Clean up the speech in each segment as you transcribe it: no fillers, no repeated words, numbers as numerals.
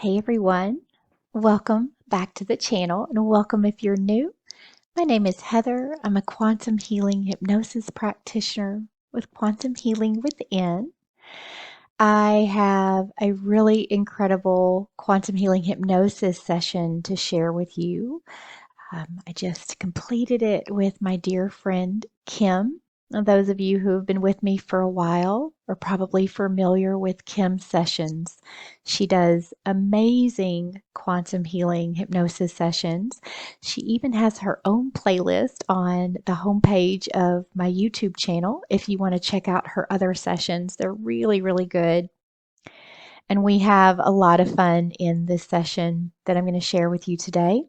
Hey everyone, welcome back to the channel and welcome if you're new. My name is Heather. I'm a quantum healing hypnosis practitioner with Quantum Healing Within. I have a really incredible quantum healing hypnosis session to share with you. I just completed it with my dear friend Kim. Now, those of you who have been with me for a while are probably familiar with Kim's sessions. She does amazing quantum healing hypnosis sessions. She even has her own playlist on the homepage of my YouTube channel if you want to check out her other sessions. They're really, really good. And we have a lot of fun in this session that I'm going to share with you today.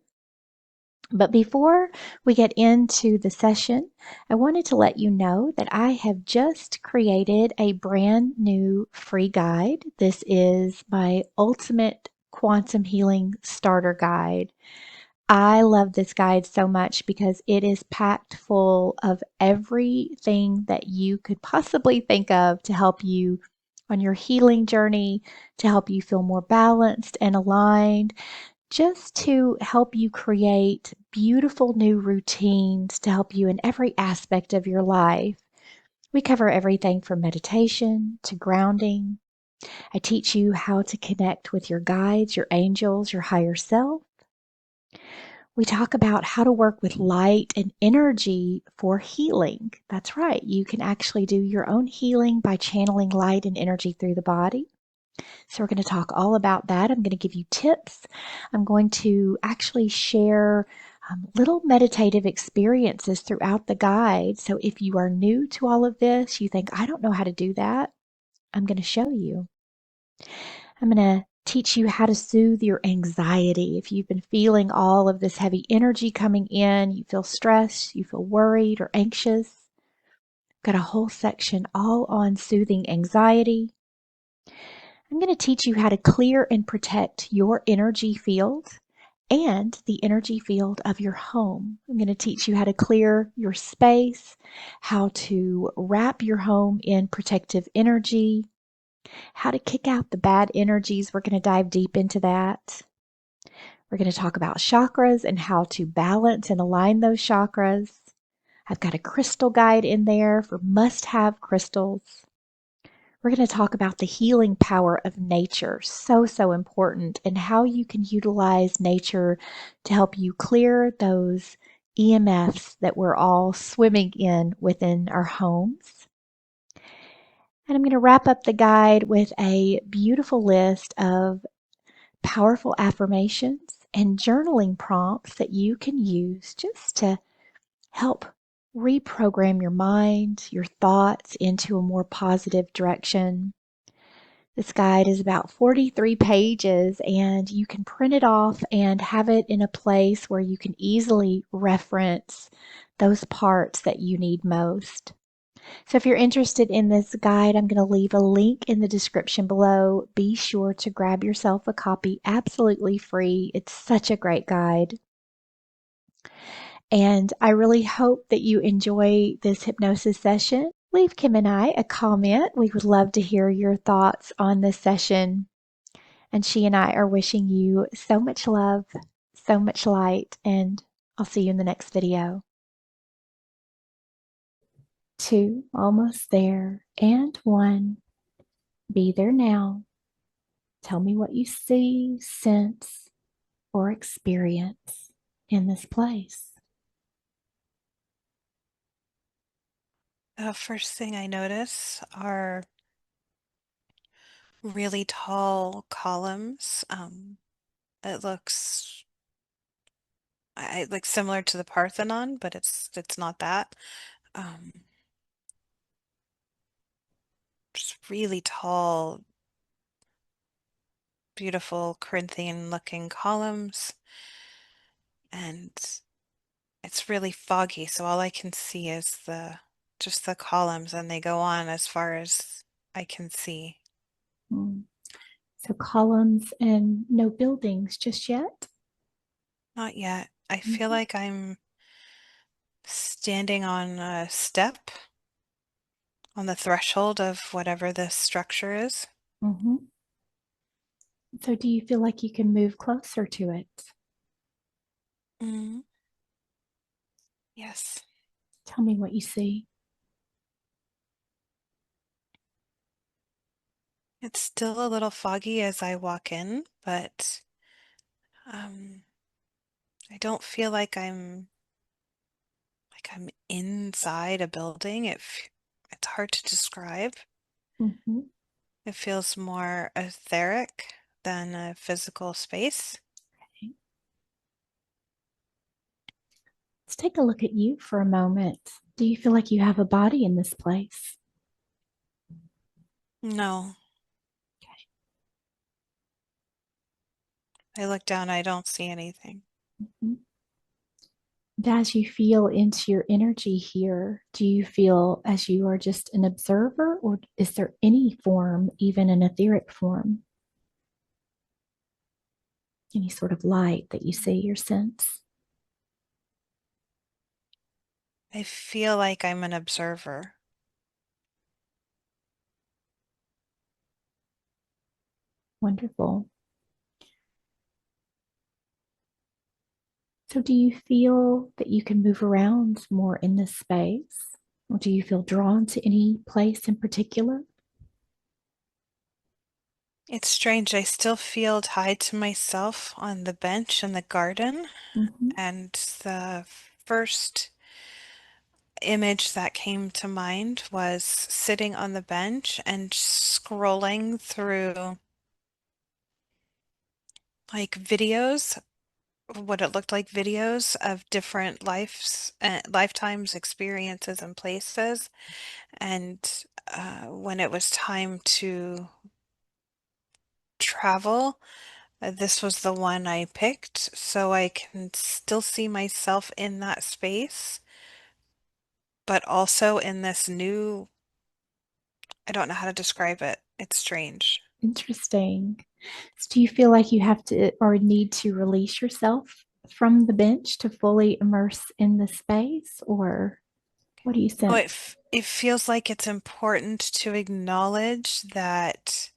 But before we get into the session, I wanted to let you know that I have just created a brand new free guide. This is my Ultimate Quantum Healing Starter Guide. I love this guide so much because it is packed full of everything that you could possibly think of to help you on your healing journey, to help you feel more balanced and aligned, just to help you create beautiful new routines to help you in every aspect of your life. We cover everything from meditation to grounding. I teach you how to connect with your guides, your angels, your higher self. We talk about how to work with light and energy for healing. That's right, you can actually do your own healing by channeling light and energy through the body. So, we're going to talk all about that. I'm going to give you tips. I'm going to actually share little meditative experiences throughout the guide. So, if you are new to all of this, you think, I don't know how to do that, I'm going to show you. I'm going to teach you how to soothe your anxiety. If you've been feeling all of this heavy energy coming in, you feel stressed, you feel worried or anxious, got a whole section all on soothing anxiety. I'm going to teach you how to clear and protect your energy field and the energy field of your home. I'm going to teach you how to clear your space, how to wrap your home in protective energy, how to kick out the bad energies. We're going to dive deep into that. We're going to talk about chakras and how to balance and align those chakras. I've got a crystal guide in there for must-have crystals. We're going to talk about the healing power of nature, so, so important, and how you can utilize nature to help you clear those EMFs that we're all swimming in within our homes. And I'm going to wrap up the guide with a beautiful list of powerful affirmations and journaling prompts that you can use just to help reprogram your mind, your thoughts into a more positive direction. This guide is about 43 pages, and you can print it off and have it in a place where you can easily reference those parts that you need most. So if you're interested in this guide, I'm going to leave a link in the description below. Be sure to grab yourself a copy absolutely free. It's such a great guide. And I really hope that you enjoy this hypnosis session. Leave Kim and I a comment. We would love to hear your thoughts on this session. And she and I are wishing you so much love, so much light, and I'll see you in the next video. 2, almost there, and 1. Be there now. Tell me what you see, sense, or experience in this place. The first thing I notice are really tall columns. It looks like similar to the Parthenon, but it's not that. Um, just really tall, beautiful Corinthian-looking columns, and it's really foggy, so all I can see is the just the columns, and they go on as far as I can see. So columns and no buildings just yet? Not yet. I feel Mhm. like I'm standing on a step on the threshold of whatever this structure is. Mhm. So, do you feel like you can move closer to it? Mm, yes. Tell me what you see. It's still a little foggy as I walk in, but um, I don't feel like I'm inside a building. It's hard to describe. Mm-hmm. It feels more etheric than a physical space. Okay. Let's take a look at you for a moment. Do you feel like you have a body in this place? No, I look down, I don't see anything. Mhm. And as you feel into your energy here, do you feel as you are just an observer, or is there any form, even an etheric form, any sort of light that you see or sense? I feel like I'm an observer. Wonderful. So, do you feel that you can move around more in this space? Or do you feel drawn to any place in particular? It's strange. I still feel tied to myself on the bench in the garden. Mhm. And the first image that came to mind was sitting on the bench and scrolling through like videos, what it looked like videos of different lifetimes, experiences, and places. And when it was time to travel, this was the one I picked, so I can still see myself in that space, but also in this new, I don't know how to describe it. It's strange. Interesting. So do you feel like you have to or need to release yourself from the bench to fully immerse in the space, or what do you Oh, sense? it feels like it's important to acknowledge that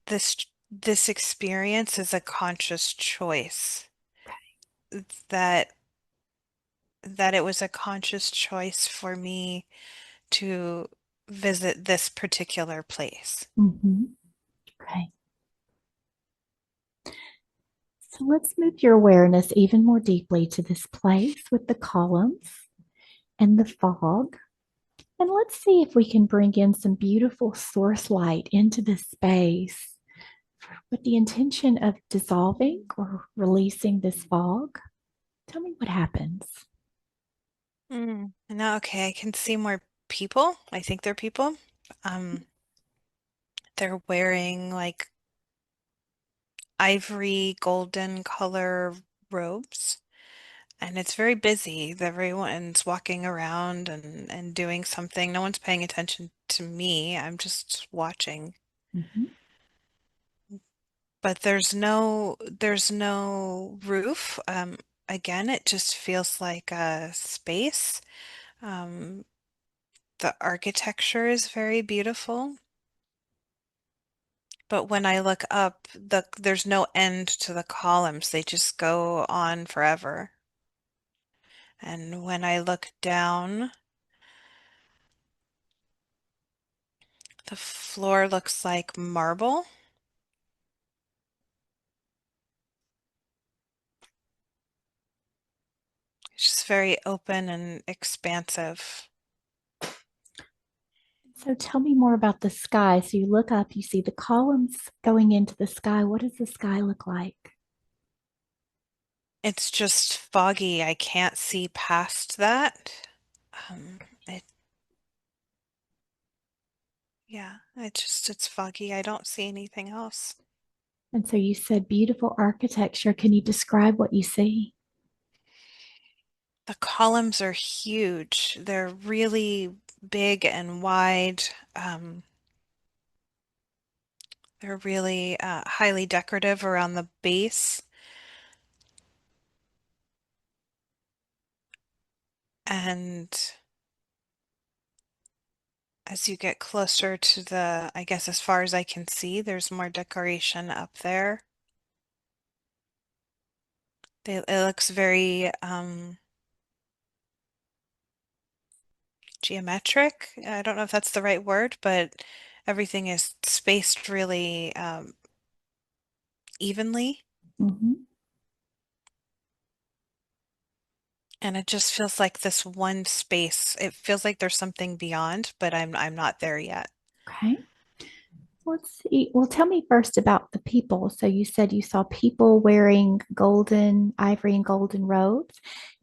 this experience is a conscious choice. That that it was a conscious choice for me to visit this particular place. Mhm. Okay. So let's move your awareness even more deeply to this place with the columns and the fog. And let's see if we can bring in some beautiful source light into this space with the intention of dissolving or releasing this fog. Tell me what happens. Now, okay, I can see more people. I think they're people. Um, they're wearing like ivory golden color robes, and it's very busy. Everyone's walking around and doing something. No one's paying attention to me. I'm just watching. Mhm. But there's no roof. Again, it just feels like a space. Um, the architecture is very beautiful. But when I look up, there's no end to the columns. They just go on forever. And when I look down, the floor looks like marble. It's just very open and expansive. So tell me more about the sky. So you look up, you see the columns going into the sky. What does the sky look like? It's just foggy. I can't see past that. Um, it, yeah, it's foggy. I don't see anything else. And so you said beautiful architecture. Can you describe what you see? The columns are huge. They're really big and wide. They're really highly decorative around the base, and as you get closer to the, I guess as far as I can see, there's more decoration up there. It looks very geometric. I don't know if that's the right word, but everything is spaced really evenly. Hmm. And it just feels like this one space. It feels like there's something beyond, but I'm not there yet. Okay. Let's see. Well, tell me first about the people. So you said you saw people wearing golden, ivory and golden robes.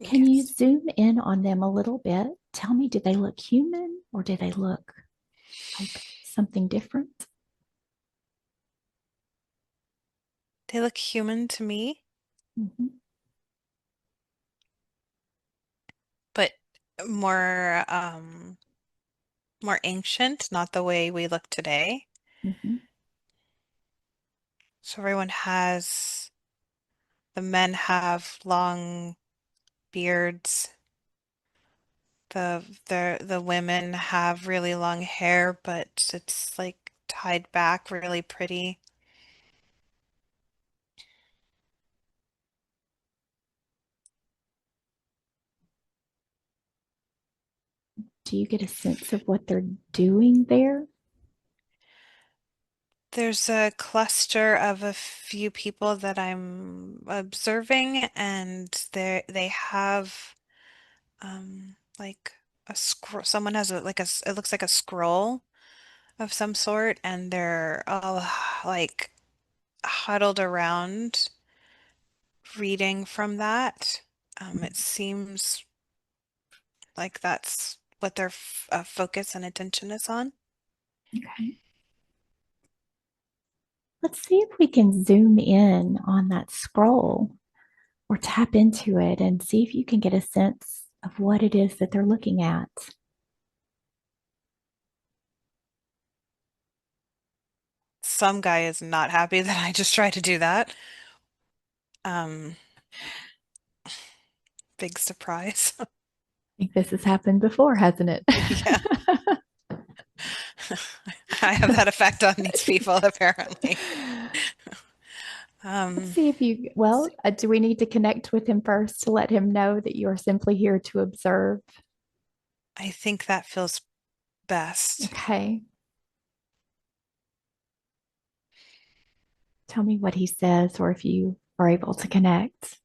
Can you Yes. zoom in on them a little bit? Tell me, do they look human or do they look like something different? They look human to me, Hmm. but more more ancient, not the way we look today. Hmm. So the men have long beards. The women have really long hair, but it's like tied back really pretty. Do you get a sense of what they're doing there? There's a cluster of a few people that I'm observing, and they have like a scroll. Someone has a like a it looks like a scroll of some sort, and they're all like huddled around reading from that. It seems like that's what their focus and attention is on. Okay. Let's see if we can zoom in on that scroll or tap into it and see if you can get a sense of what it is that they're looking at. Some guy is not happy that I just tried to do that. Um, Big surprise. I think this has happened before, hasn't it? Yeah, I have that effect on these people apparently. Let's Um, see if you, well, do we need to connect with him first to let him know that you are simply here to observe? I think that feels best. Okay. Tell me what he says or if you are able to connect.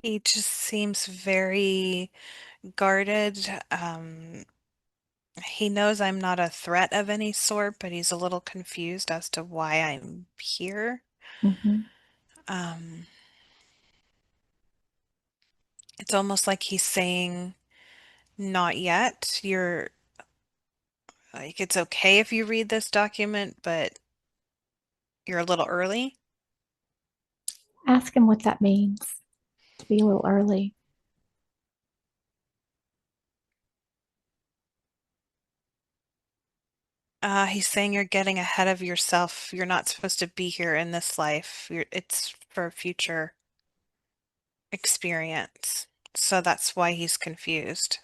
He just seems very guarded. He knows I'm not a threat of any sort, but he's a little confused as to why I'm here. Hmm. Um, it's almost like he's saying, not yet. You're like, it's okay if you read this document, but you're a little early. Ask him what that means to be a little early. He's saying you're getting ahead of yourself. You're not supposed to be here in this life. It's for future experience. So that's why he's confused.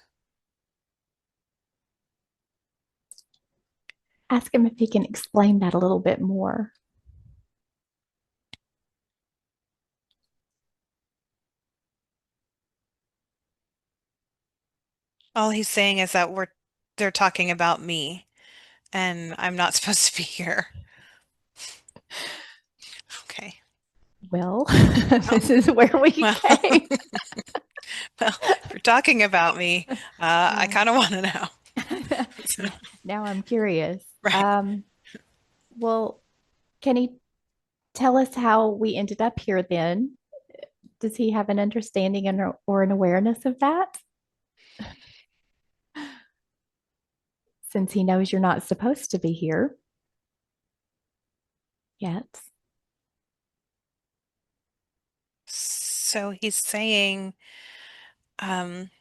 Ask him if he can explain that a little bit more. All he's saying is that they're talking about me and I'm not supposed to be here. Okay. Well, Well, this is where we well, came. well, if you're talking about me, I Uh, kind of want to know. So, now I'm curious. right. Well, can he tell us how we ended up here then? Does he have an understanding or an awareness of that since he knows you're not supposed to be here yet? So he's saying um,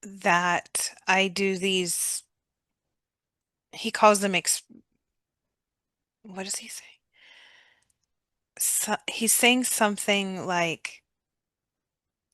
that I do these, he calls them, what does he say? So, he's saying something like,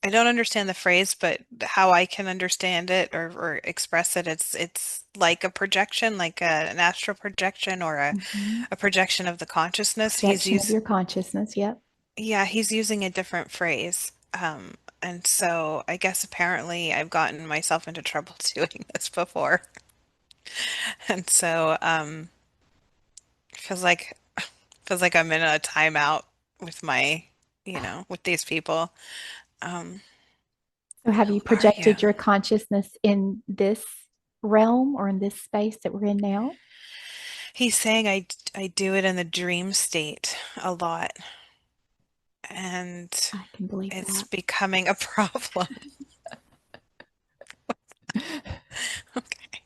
I don't understand the phrase, but how I can understand it or express it, it's like a projection, like an astral projection or Mhm. a projection of the consciousness. Projection of your consciousness. Yep. Yeah, he's using a different phrase. And so I guess apparently I've gotten myself into trouble doing this before. And so feels like feels like I'm in a timeout with with these people. Um, So, have who you are you? projected your consciousness in this realm or in this space that we're in now? He's saying I do it in the dream state a lot, and I can believe it's that. becoming a problem. Okay.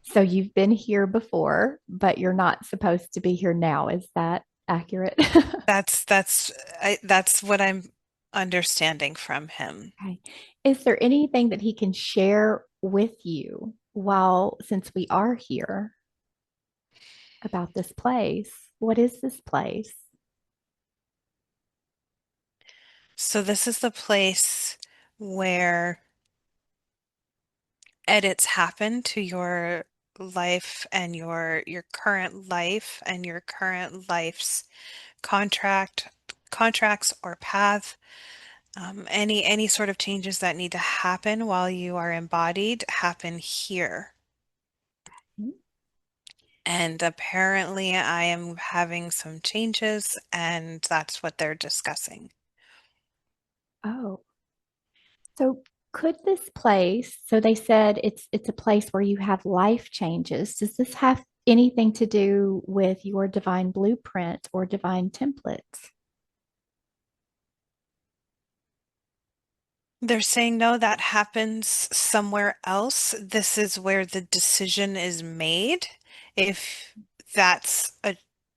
So you've been here before, but you're not supposed to be here now. Is that accurate? That's what I'm understanding from him. Okay. Is there anything that he can share with you while, since we are here, about this place? What is this place? So this is the place where edits happen to your life and your current life and your current life's contract contracts or path. Any sort of changes that need to happen while you are embodied happen here. And apparently I am having some changes, and that's what they're discussing. Oh, so could this place, so they said it's a place where you have life changes. Does this have anything to do with your divine blueprint or divine templates? They're saying no, that happens somewhere else. This is where the decision is made. If that's a,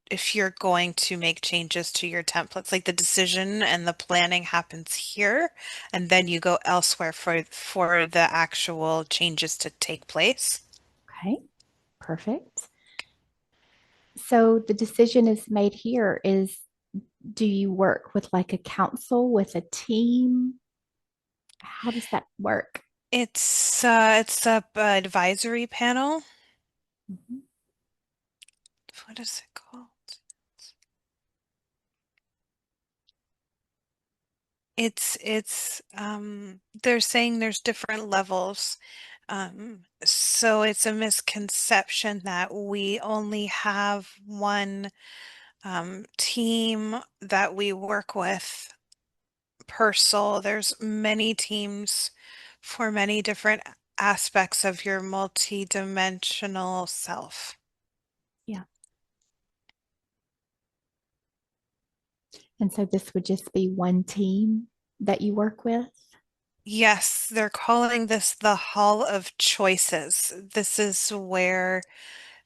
if you're going to make changes to your templates, like the decision and the planning happens here, and then you go elsewhere for the actual changes to take place. Okay, perfect. So the decision is made here is, do you work with like a council, with a team? How does that work? It's a advisory panel. Mhm. What is it called? It's they're saying there's different levels. So it's a misconception that we only have one team that we work with per soul. There's many teams for many different aspects of your multi-dimensional self. Yeah. And so this would just be one team that you work with? Yes, they're calling this the Hall of Choices. This is where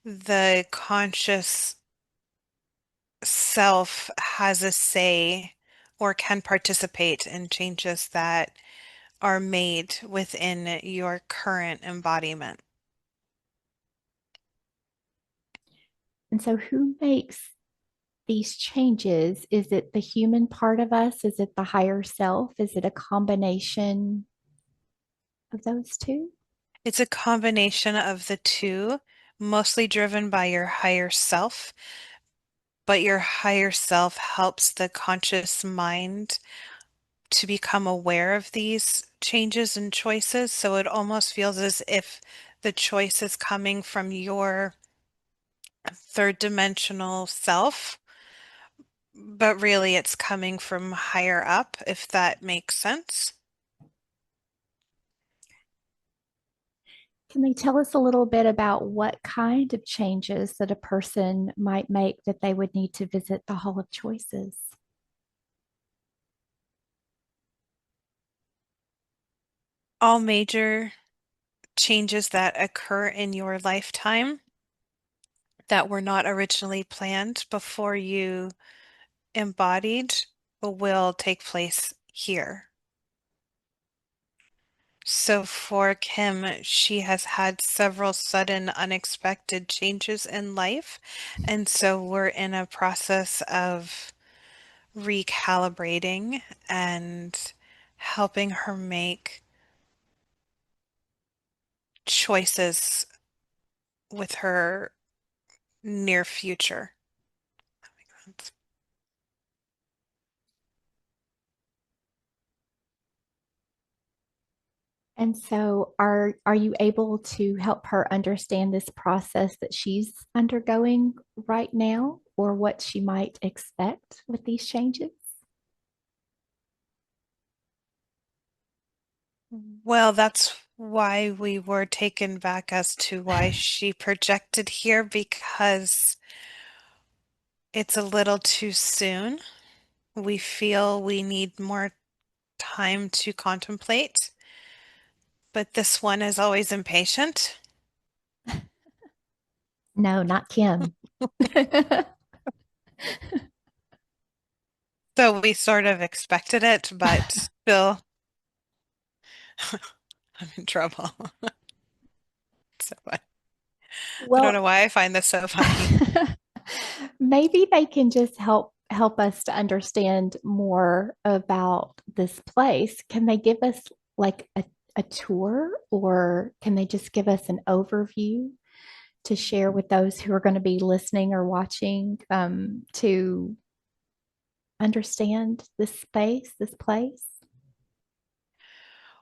the conscious self has a say or can participate in changes that are made within your current embodiment. And so who makes these changes? Is it the human part of us? Is it the higher self? Is it a combination of those two? It's a combination of the two, mostly driven by your higher self, but your higher self helps the conscious mind to become aware of these changes and choices. So it almost feels as if the choice is coming from your third dimensional self, but really it's coming from higher up, if that makes sense. Can they tell us a little bit about what kind of changes that a person might make that they would need to visit the Hall of Choices? All major changes that occur in your lifetime that were not originally planned before you embodied will take place here. So for Kim, she has had several sudden, unexpected changes in life. And so we're in a process of recalibrating and helping her make choices with her near future. And so are you able to help her understand this process that she's undergoing right now or what she might expect with these changes? Well, that's why we were taken back as to why she projected here, because it's a little too soon. We feel we need more time to contemplate, but this one is always impatient. No, not Kim. So we sort of expected it, but still, I'm in trouble. So I don't Well, know why I find this so funny. maybe they can just help us to understand more about this place. Can they give us like a tour or can they just give us an overview to share with those who are going to be listening or watching to understand this space, this place?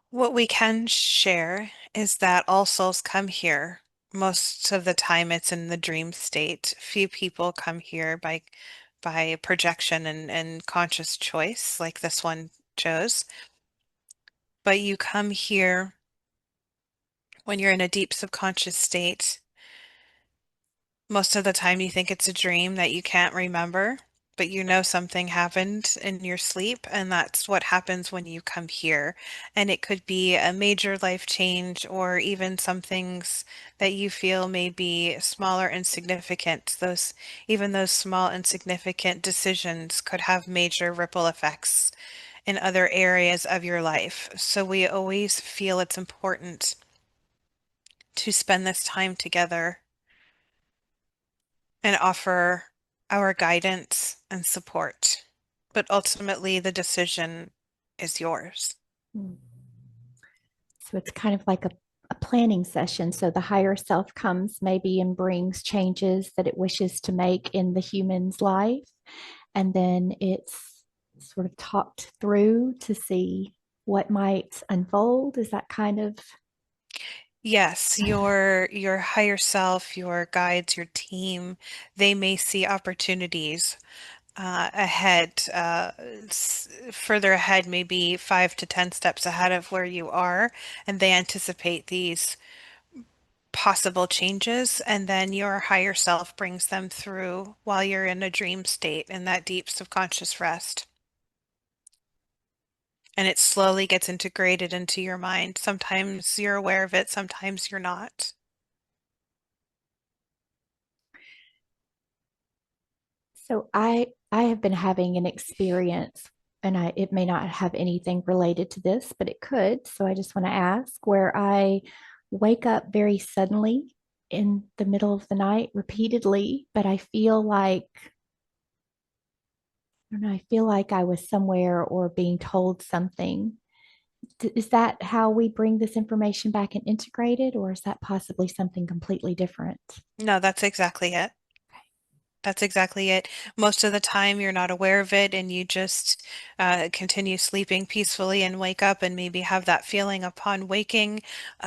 What we can share is that all souls come here. Most of the time it's in the dream state. Few people come here by projection and conscious choice, like this one chose. But you come here when you're in a deep subconscious state. Most of the time you think it's a dream that you can't remember, but you know something happened in your sleep, and that's what happens when you come here. And it could be a major life change or even some things that you feel may be smaller and significant. Even those small insignificant decisions could have major ripple effects in other areas of your life. So we always feel it's important to spend this time together and offer our guidance and support. But ultimately, the decision is yours. Mm. So it's kind of like a planning session. So the higher self comes maybe and brings changes that it wishes to make in the human's life. And then it's sort of talked through to see what might unfold. Is that kind of Yes, your higher self, your guides, your team, they may see opportunities ahead, further ahead, maybe 5 to 10 steps ahead of where you are, and they anticipate these possible changes, and then your higher self brings them through while you're in a dream state in that deep subconscious rest. And it slowly gets integrated into your mind. Sometimes you're aware of it, sometimes you're not. so I have been having an experience and it may not have anything related to this, but it could. So I just want to ask where I wake up very suddenly in the middle of the night repeatedly, but I feel like I don't know, I feel like I was somewhere or being told something. Is that how we bring this information back and integrate it, or is that possibly something completely different? No, that's exactly it. That's exactly it. Most of the time, you're not aware of it, and you just continue sleeping peacefully and wake up and maybe have that feeling upon waking.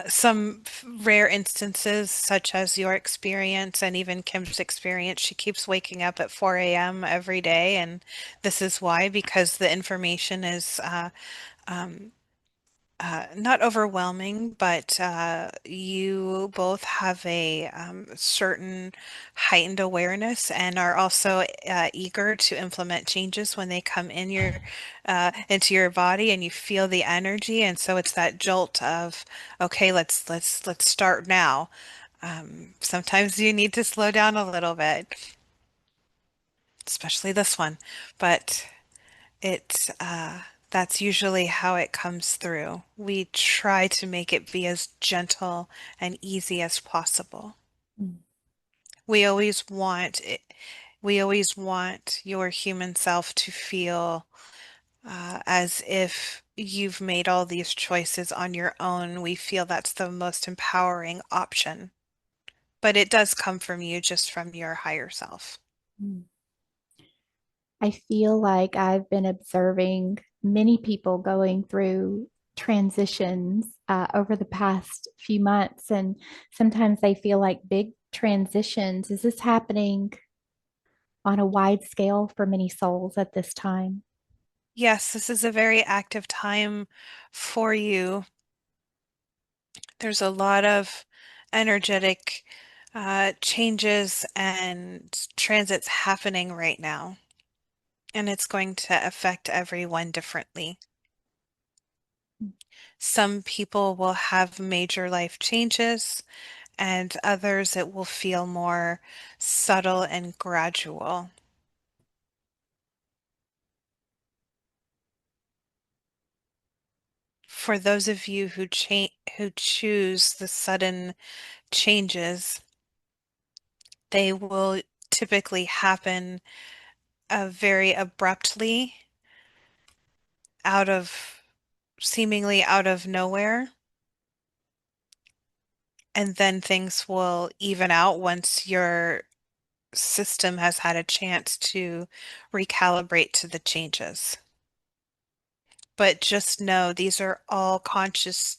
Some rare instances, such as your experience and even Kim's experience, she keeps waking up at 4 a.m. every day. And this is why, because the information is um, not overwhelming, but you both have a certain heightened awareness and are also eager to implement changes when they come in into your body, and you feel the energy, and so it's that jolt of, okay, let's start now. Sometimes you need to slow down a little bit, especially this one, but. It that's usually how it comes through. We try to make it be as gentle and easy as possible. Mm. We always want it, we always want your human self to feel as if you've made all these choices on your own, we feel that's the most empowering option. But it does come from you, just from your higher self. Mm. I feel like I've been observing many people going through transitions over the past few months, and sometimes they feel like big transitions. Is this happening on a wide scale for many souls at this time? Yes, this is a very active time for you. There's a lot of energetic changes and transits happening right now, and it's going to affect everyone differently. Some people will have major life changes, and others it will feel more subtle and gradual. For those of you who choose the sudden changes, they will typically happen very abruptly, out of seemingly out of nowhere, and then things will even out once your system has had a chance to recalibrate to the changes. But just know these are all conscious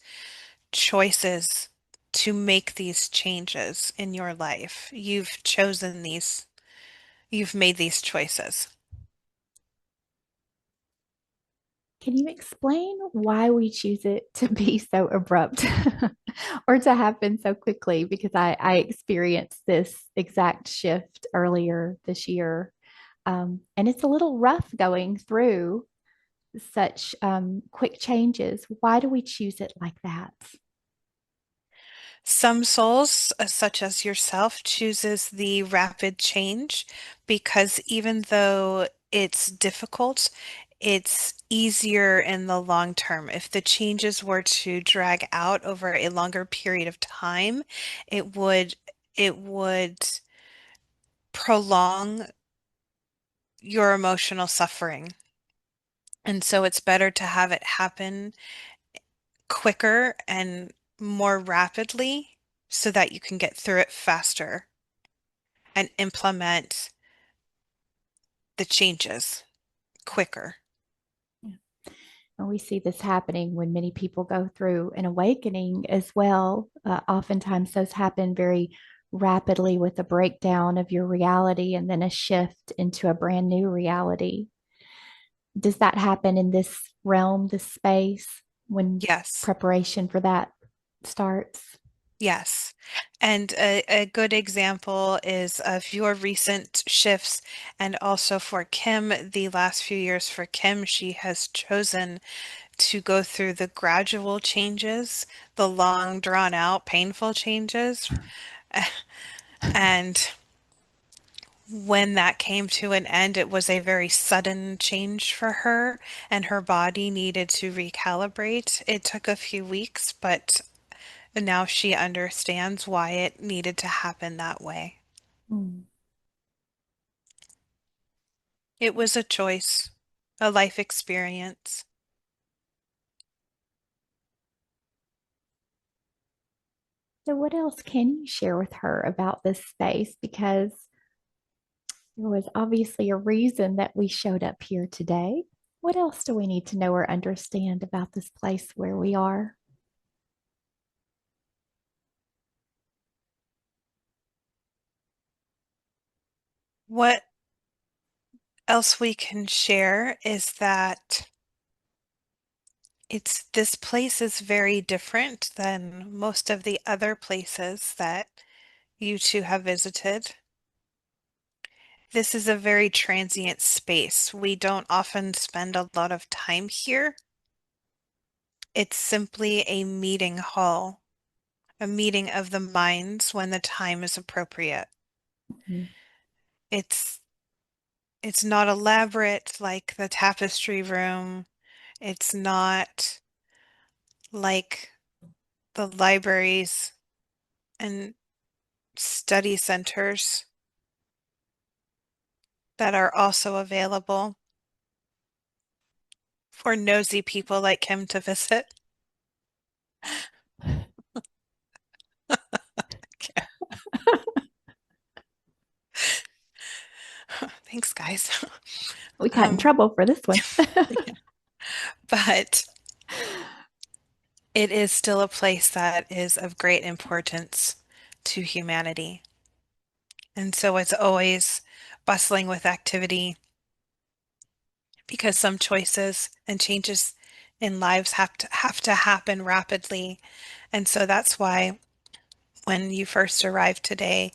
choices to make these changes in your life. You've chosen these, you've made these choices. Can you explain why we choose it to be so abrupt or to happen so quickly? Because I experienced this exact shift earlier this year. And it's a little rough going through such quick changes. Why do we choose it like that? Some souls, such as yourself, chooses the rapid change because even though it's difficult, it's easier in the long term. If the changes were to drag out over a longer period of time, it would prolong your emotional suffering. And so it's better to have it happen quicker and more rapidly so that you can get through it faster and implement the changes quicker. And we see this happening when many people go through an awakening as well. Oftentimes, those happen very rapidly with a breakdown of your reality and then a shift into a brand new reality. Does that happen in this realm, this space, when Yes, preparation for that starts? yes. And a good example is of your recent shifts, and also for Kim, the last few years for Kim, she has chosen to go through the gradual changes, the long, drawn out, painful changes. And when that came to an end, it was a very sudden change for her, and her body needed to recalibrate. It took a few weeks, but now she understands why it needed to happen that way. Mm. It was a choice, a life experience. So, what else can you share with her about this space? Because there was obviously a reason that we showed up here today. What else do we need to know or understand about this place where we are? What else we can share is that it's this place is very different than most of the other places that you two have visited. This is a very transient space. We don't often spend a lot of time here. It's simply a meeting hall, a meeting of the minds when the time is appropriate. Mhm. It's it's not elaborate like the tapestry room. It's not like the libraries and study centers that are also available. for nosy people like him to visit. Thanks, guys. We got in Um, trouble for this one. but it is still a place that is of great importance to humanity. And so it's always bustling with activity because some choices and changes in lives have to happen rapidly. And so that's why when you first arrived today,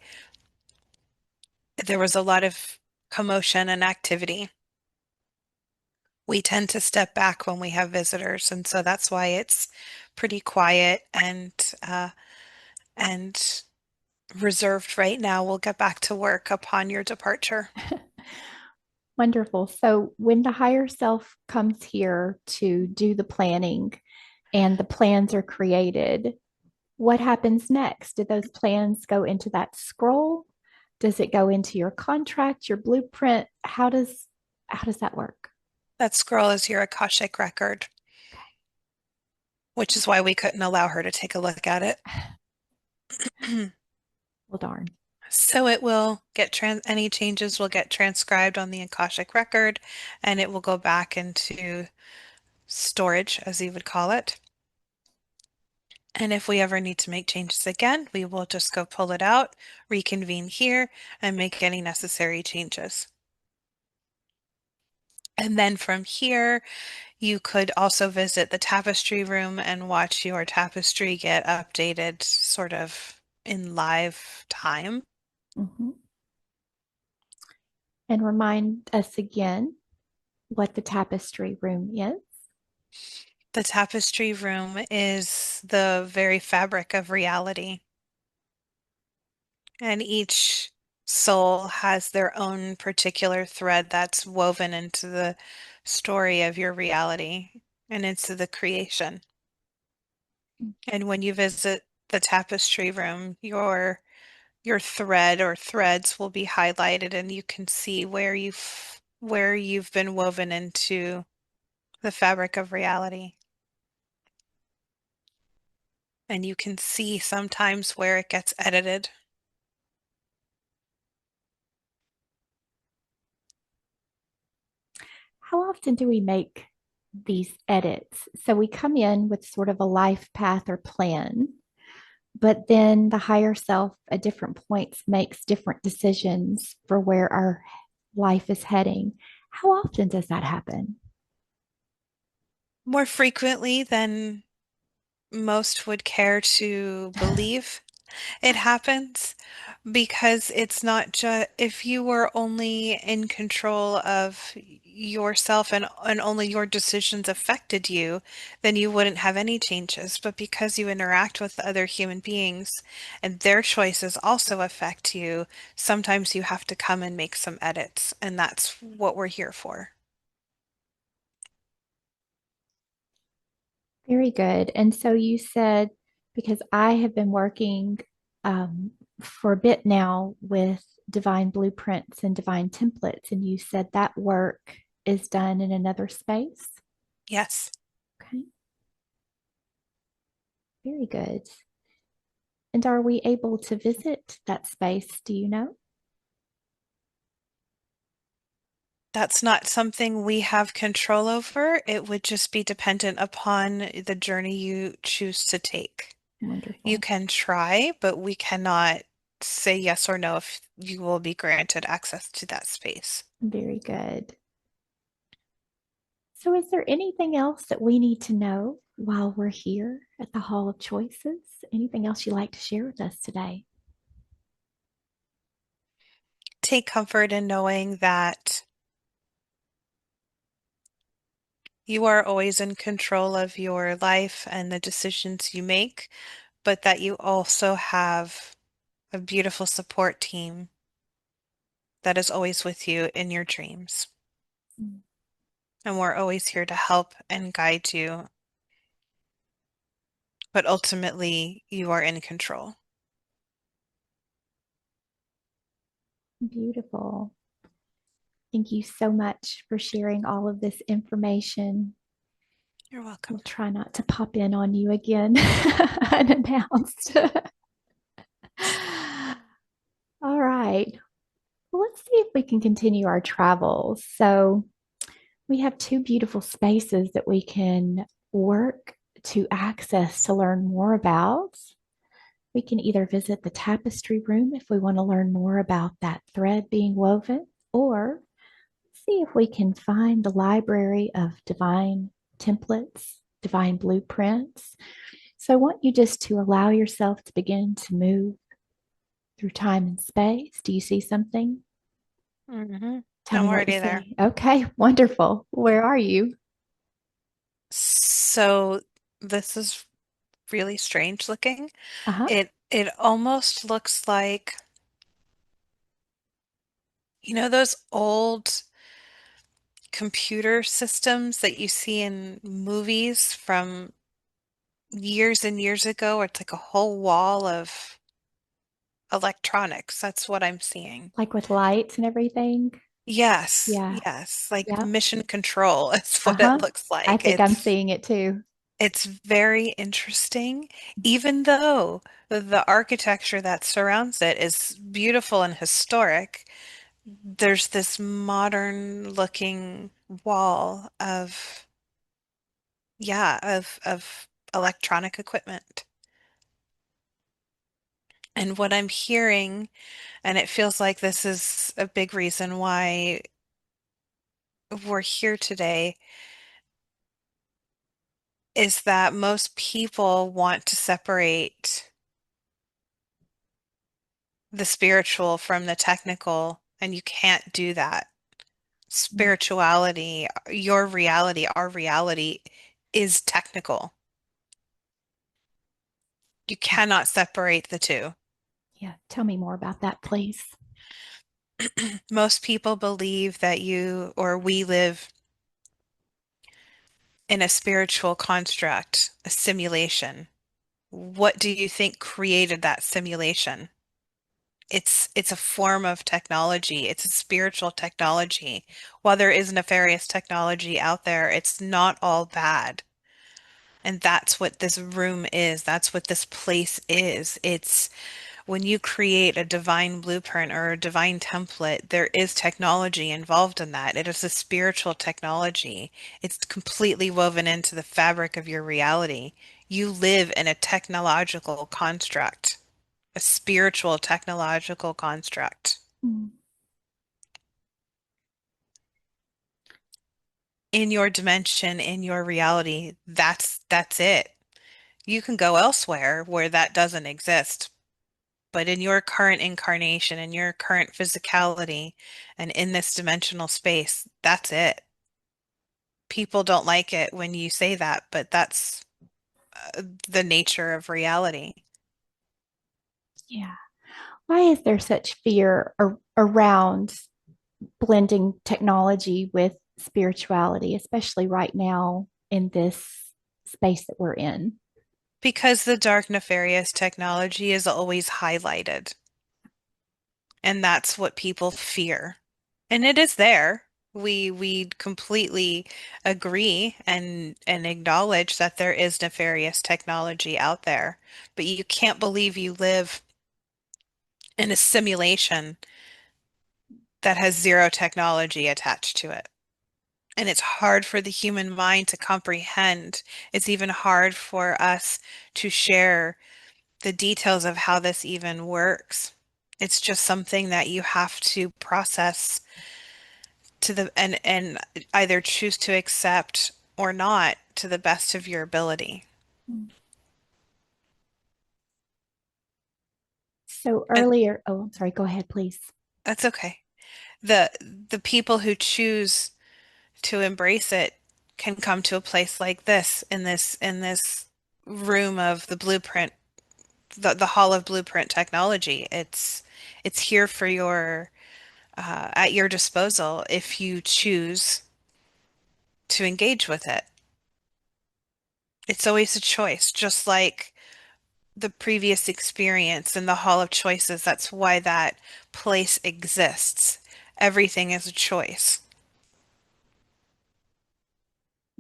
there was a lot of commotion and activity. We tend to step back when we have visitors, and so that's why it's pretty quiet and reserved right now. We'll get back to work upon your departure. Wonderful. So when the higher self comes here to do the planning and the plans are created, what happens next? Do those plans go into that scroll? Does it go into your contract, your blueprint? How does that work? That scroll is your Akashic record, which is why we couldn't allow her to take a look at it. Well, darn. So it will get any changes will get transcribed on the Akashic record and it will go back into storage, as you would call it. And if we ever need to make changes again, we will just go pull it out, reconvene here, and make any necessary changes. And then from here, you could also visit the tapestry room and watch your tapestry get updated sort of in live time. Mhm. And remind us again what the tapestry room is. The tapestry room is the very fabric of reality, and each soul has their own particular thread that's woven into the story of your reality and into the creation. And when you visit the tapestry room, your thread or threads will be highlighted and you can see where you've been woven into the fabric of reality. And you can see sometimes where it gets edited. How often do we make these edits? So we come in with sort of a life path or plan, but then the higher self at different points makes different decisions for where our life is heading. How often does that happen? More frequently than most would care to believe it happens because it's not just if you were only in control of yourself and only your decisions affected you, then you wouldn't have any changes. But because you interact with other human beings and their choices also affect you, sometimes you have to come and make some edits, and that's what we're here for. Very good. And so you said, because I have been working for a bit now with divine blueprints and divine templates, and you said that work is done in another space. Yes. Okay, very good. And are we able to visit that space? Do you know? That's not something we have control over. It would just be dependent upon the journey you choose to take. You Wonderful. can try, but we cannot say yes or no if you will be granted access to that space. Very good. So, is there anything else that we need to know while we're here at the Hall of Choices? Anything else you'd like to share with us today? Take comfort in knowing that you are always in control of your life and the decisions you make, but that you also have a beautiful support team that is always with you in your dreams. Mm. And we're always here to help and guide you, but ultimately you are in control. Beautiful. Thank you so much for sharing all of this information. You're welcome. We'll try not to pop in on you again unannounced. All right. Well, let's see if we can continue our travels. So, we have two beautiful spaces that we can work to access to learn more about. We can either visit the tapestry room if we want to learn more about that thread being woven, or see if we can find the library of divine templates, divine blueprints. So I want you just to allow yourself to begin to move through time and space. Do you see something? Hmm. Tell I'm me what you already there. see. Okay, wonderful. Where are you? So this is really strange looking. Uh huh. It almost looks like, those old computer systems that you see in movies from years and years ago. It's like a whole wall of electronics. That's what I'm seeing. Like with lights and everything? Yes, Yeah. yes, like Yep. mission control is Uh what it huh. looks I like. think I'm seeing it too. It's very interesting, even though the architecture that surrounds it is beautiful and historic. There's this modern looking wall of, yeah, of electronic equipment. And what I'm hearing, and it feels like this is a big reason why we're here today, is that most people want to separate the spiritual from the technical, and you can't do that. Mm, Spirituality, your reality, our reality is technical. You yeah. cannot separate the two. Yeah. Tell me more about that, please. Most people believe that you or we live in a spiritual construct, a simulation. What do you think created that simulation? It's a form of technology. It's a spiritual technology. While there is nefarious technology out there, it's not all bad. And that's what this room is. That's what this place is. It's when you create a divine blueprint or a divine template, there is technology involved in that. It is a spiritual technology. It's completely woven into the fabric of your reality. You live in a technological construct, a spiritual technological construct. Mm, In your dimension, in your reality, that's it. You can go elsewhere where that doesn't exist, but in your current incarnation, in your current physicality, and in this dimensional space, that's it. People don't like it when you say that, but that's the nature of reality. yeah. Why is there such fear around blending technology with spirituality, especially right now in this space that we're in? Because the dark, nefarious technology is always highlighted, and that's what people fear. And it is there. We completely agree and acknowledge that there is nefarious technology out there, but you can't believe you live in a simulation that has zero technology attached to it. And it's hard for the human mind to comprehend. It's even hard for us to share the details of how this even works. It's just something that you have to process to the and either choose to accept or not to the best of your ability. So And earlier, oh, I'm sorry, go ahead, please. that's okay. The the people who choose to embrace it can come to a place like this in this room of the blueprint, the hall of blueprint technology. It's here for your at your disposal if you choose to engage with it. It's always a choice, just like the previous experience in the Hall of Choices. That's why that place exists. Everything is a choice.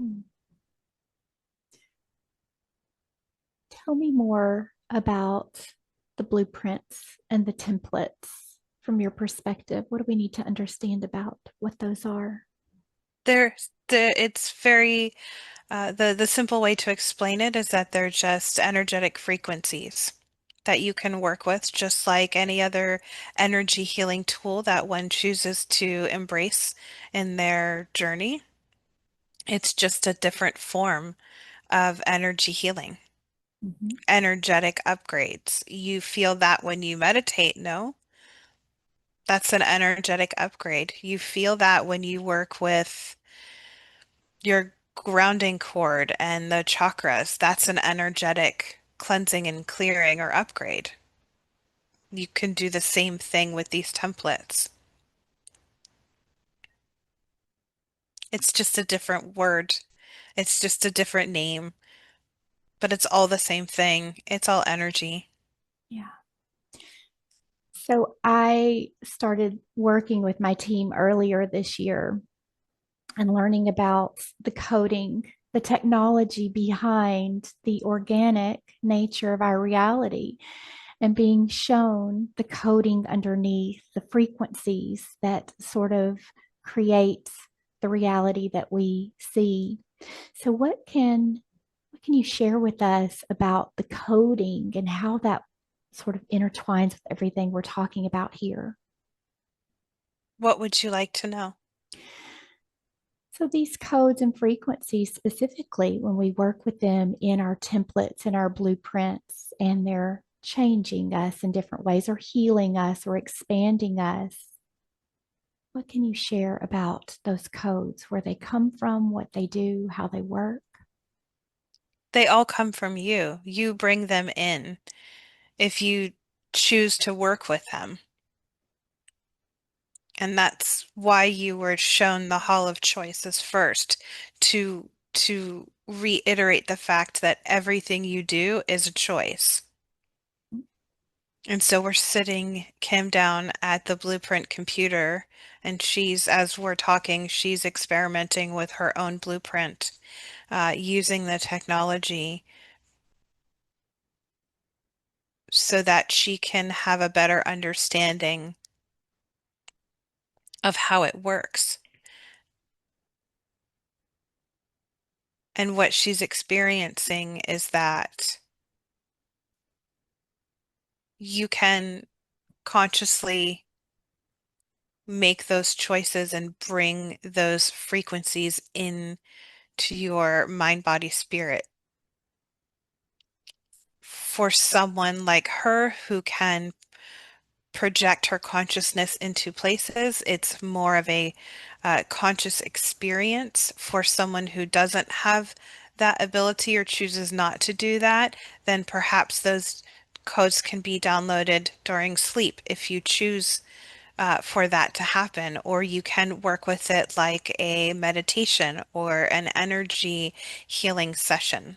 Mm. tell me more about the blueprints and the templates from your perspective. What do we need to understand about what those are? It's very the simple way to explain it is that they're just energetic frequencies that you can work with, just like any other energy healing tool that one chooses to embrace in their journey. It's just a different form of energy healing, Mhm. energetic upgrades. You feel that when you meditate, no? That's an energetic upgrade. You feel that when you work with your grounding cord and the chakras. That's an energetic cleansing and clearing or upgrade. You can do the same thing with these templates. It's just a different word. It's just a different name, but it's all the same thing. It's all energy. Yeah. So I started working with my team earlier this year and learning about the coding, the technology behind the organic nature of our reality, and being shown the coding underneath the frequencies that sort of create the reality that we see. So what can you share with us about the coding and how that sort of intertwines with everything we're talking about here? What would you like to know? So these codes and frequencies specifically, when we work with them in our templates and our blueprints, and they're changing us in different ways or healing us or expanding us, what can you share about those codes, where they come from, what they do, how they work? They all come from you. You bring them in if you choose to work with them. And that's why you were shown the Hall of Choices first, to reiterate the fact that everything you do is a choice. And so we're sitting Kim down at the Blueprint computer, and as we're talking, she's experimenting with her own blueprint, using the technology so that she can have a better understanding of how it works. And what she's experiencing is that you can consciously make those choices and bring those frequencies in to your mind, body, spirit. For someone like her who can project her consciousness into places, it's more of a conscious experience. For someone who doesn't have that ability or chooses not to do that, then perhaps those codes can be downloaded during sleep if you choose for that to happen, or you can work with it like a meditation or an energy healing session.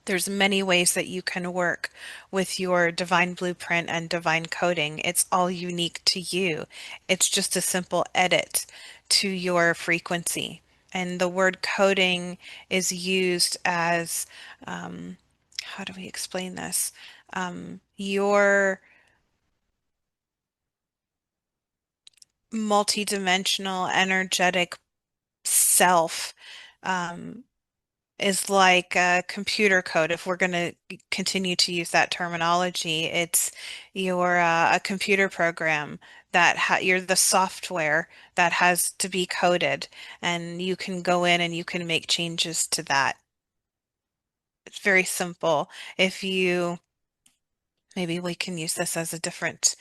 There's many ways that you can work with your divine blueprint and divine coding. It's all unique to you. It's just a simple edit to your frequency. And the word coding is used as, how do we explain this? Your multidimensional energetic self um, is like a computer code. If we're going to continue to use that terminology, it's a computer program you're the software that has to be coded, and you can go in and you can make changes to that. It's very simple. If you Maybe we can use this as a different,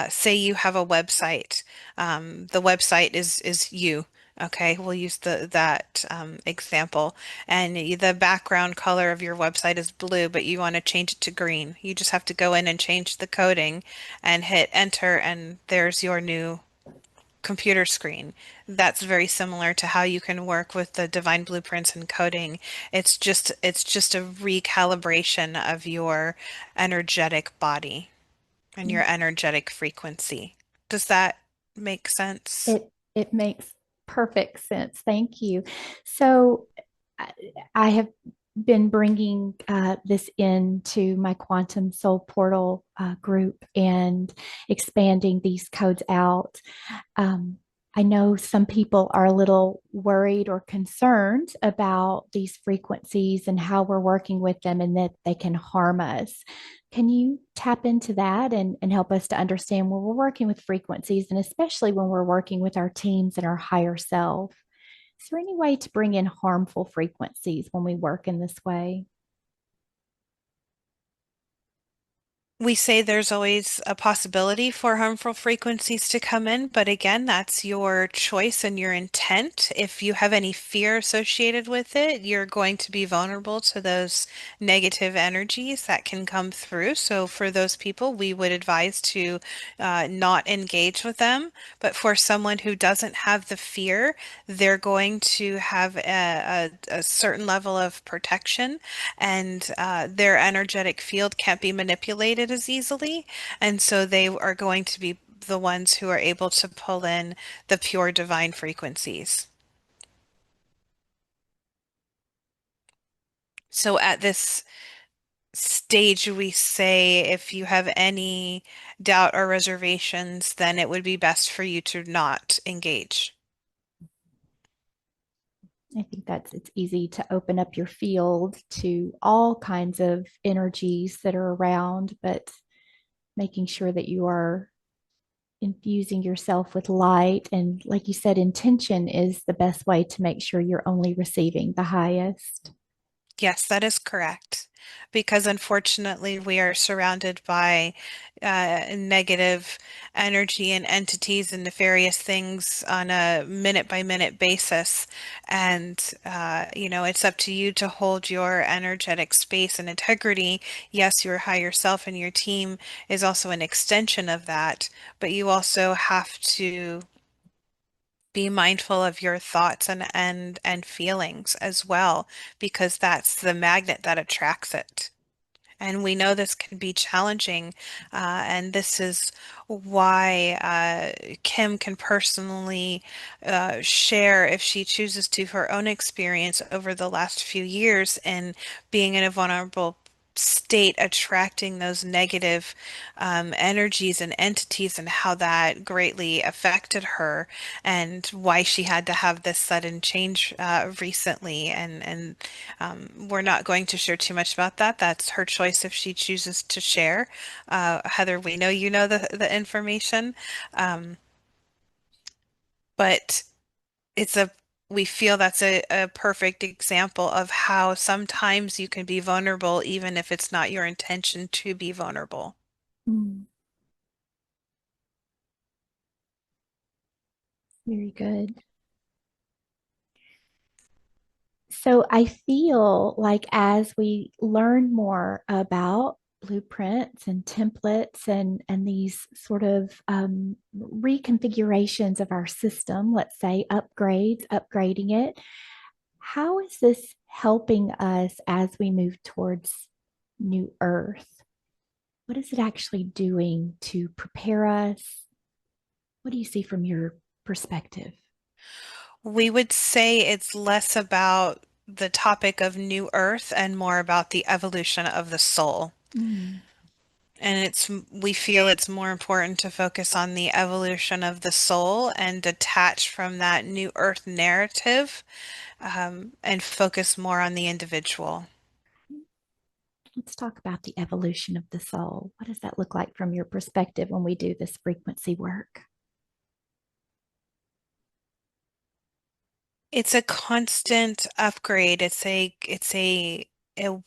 say you have a website. The website is you. Okay, we'll use that example. And the background color of your website is blue, but you want to change it to green. You just have to go in and change the coding and hit enter, and there's your new computer screen. That's very similar to how you can work with the divine blueprints and coding. It's just a recalibration of your energetic body and your energetic frequency. Does that make sense? It makes perfect sense. Thank you. So I I have been bringing this into my Quantum Soul Portal group and expanding these codes out. Um, I know some people are a little worried or concerned about these frequencies and how we're working with them and that they can harm us. Can you tap into that and help us to understand when we're working with frequencies and especially when we're working with our teams and our higher self? Is there any way to bring in harmful frequencies when we work in this way? We say there's always a possibility for harmful frequencies to come in, but again, that's your choice and your intent. If you have any fear associated with it, you're going to be vulnerable to those negative energies that can come through. So for those people, we would advise to not engage with them. But for someone who doesn't have the fear, they're going to have a certain level of protection and their energetic field can't be manipulated as easily. And so they are going to be the ones who are able to pull in the pure divine frequencies. So at this stage, we say if you have any doubt or reservations, then it would be best for you to not engage. I think it's easy to open up your field to all kinds of energies that are around, but making sure that you are infusing yourself with light and like you said, intention is the best way to make sure you're only receiving the highest. Yes, that is correct. Because unfortunately, we are surrounded by negative energy and entities and nefarious things on a minute by minute basis. And, it's up to you to hold your energetic space and integrity. Yes, your higher self and your team is also an extension of that, but you also have to be mindful of your thoughts and feelings as well, because that's the magnet that attracts it. And we know this can be challenging, and this is why Kim can personally share, if she chooses to, her own experience over the last few years in being in a vulnerable state, attracting those negative energies and entities, and how that greatly affected her, and why she had to have this sudden change recently. And we're not going to share too much about that. That's her choice if she chooses to share. Heather, we know you know the information, um, but it's a we feel that's a perfect example of how sometimes you can be vulnerable even if it's not your intention to be vulnerable. Mm, very good. So I feel like as we learn more about blueprints and templates and these sort of reconfigurations of our system, let's say upgrading it, how is this helping us as we move towards new Earth? What is it actually doing to prepare us? What do you see from your perspective? We would say it's less about the topic of New Earth and more about the evolution of the soul. Mm. And we feel it's more important to focus on the evolution of the soul and detach from that New Earth narrative, and focus more on the individual. Let's talk about the evolution of the soul. What does that look like from your perspective when we do this frequency work? It's a constant upgrade. A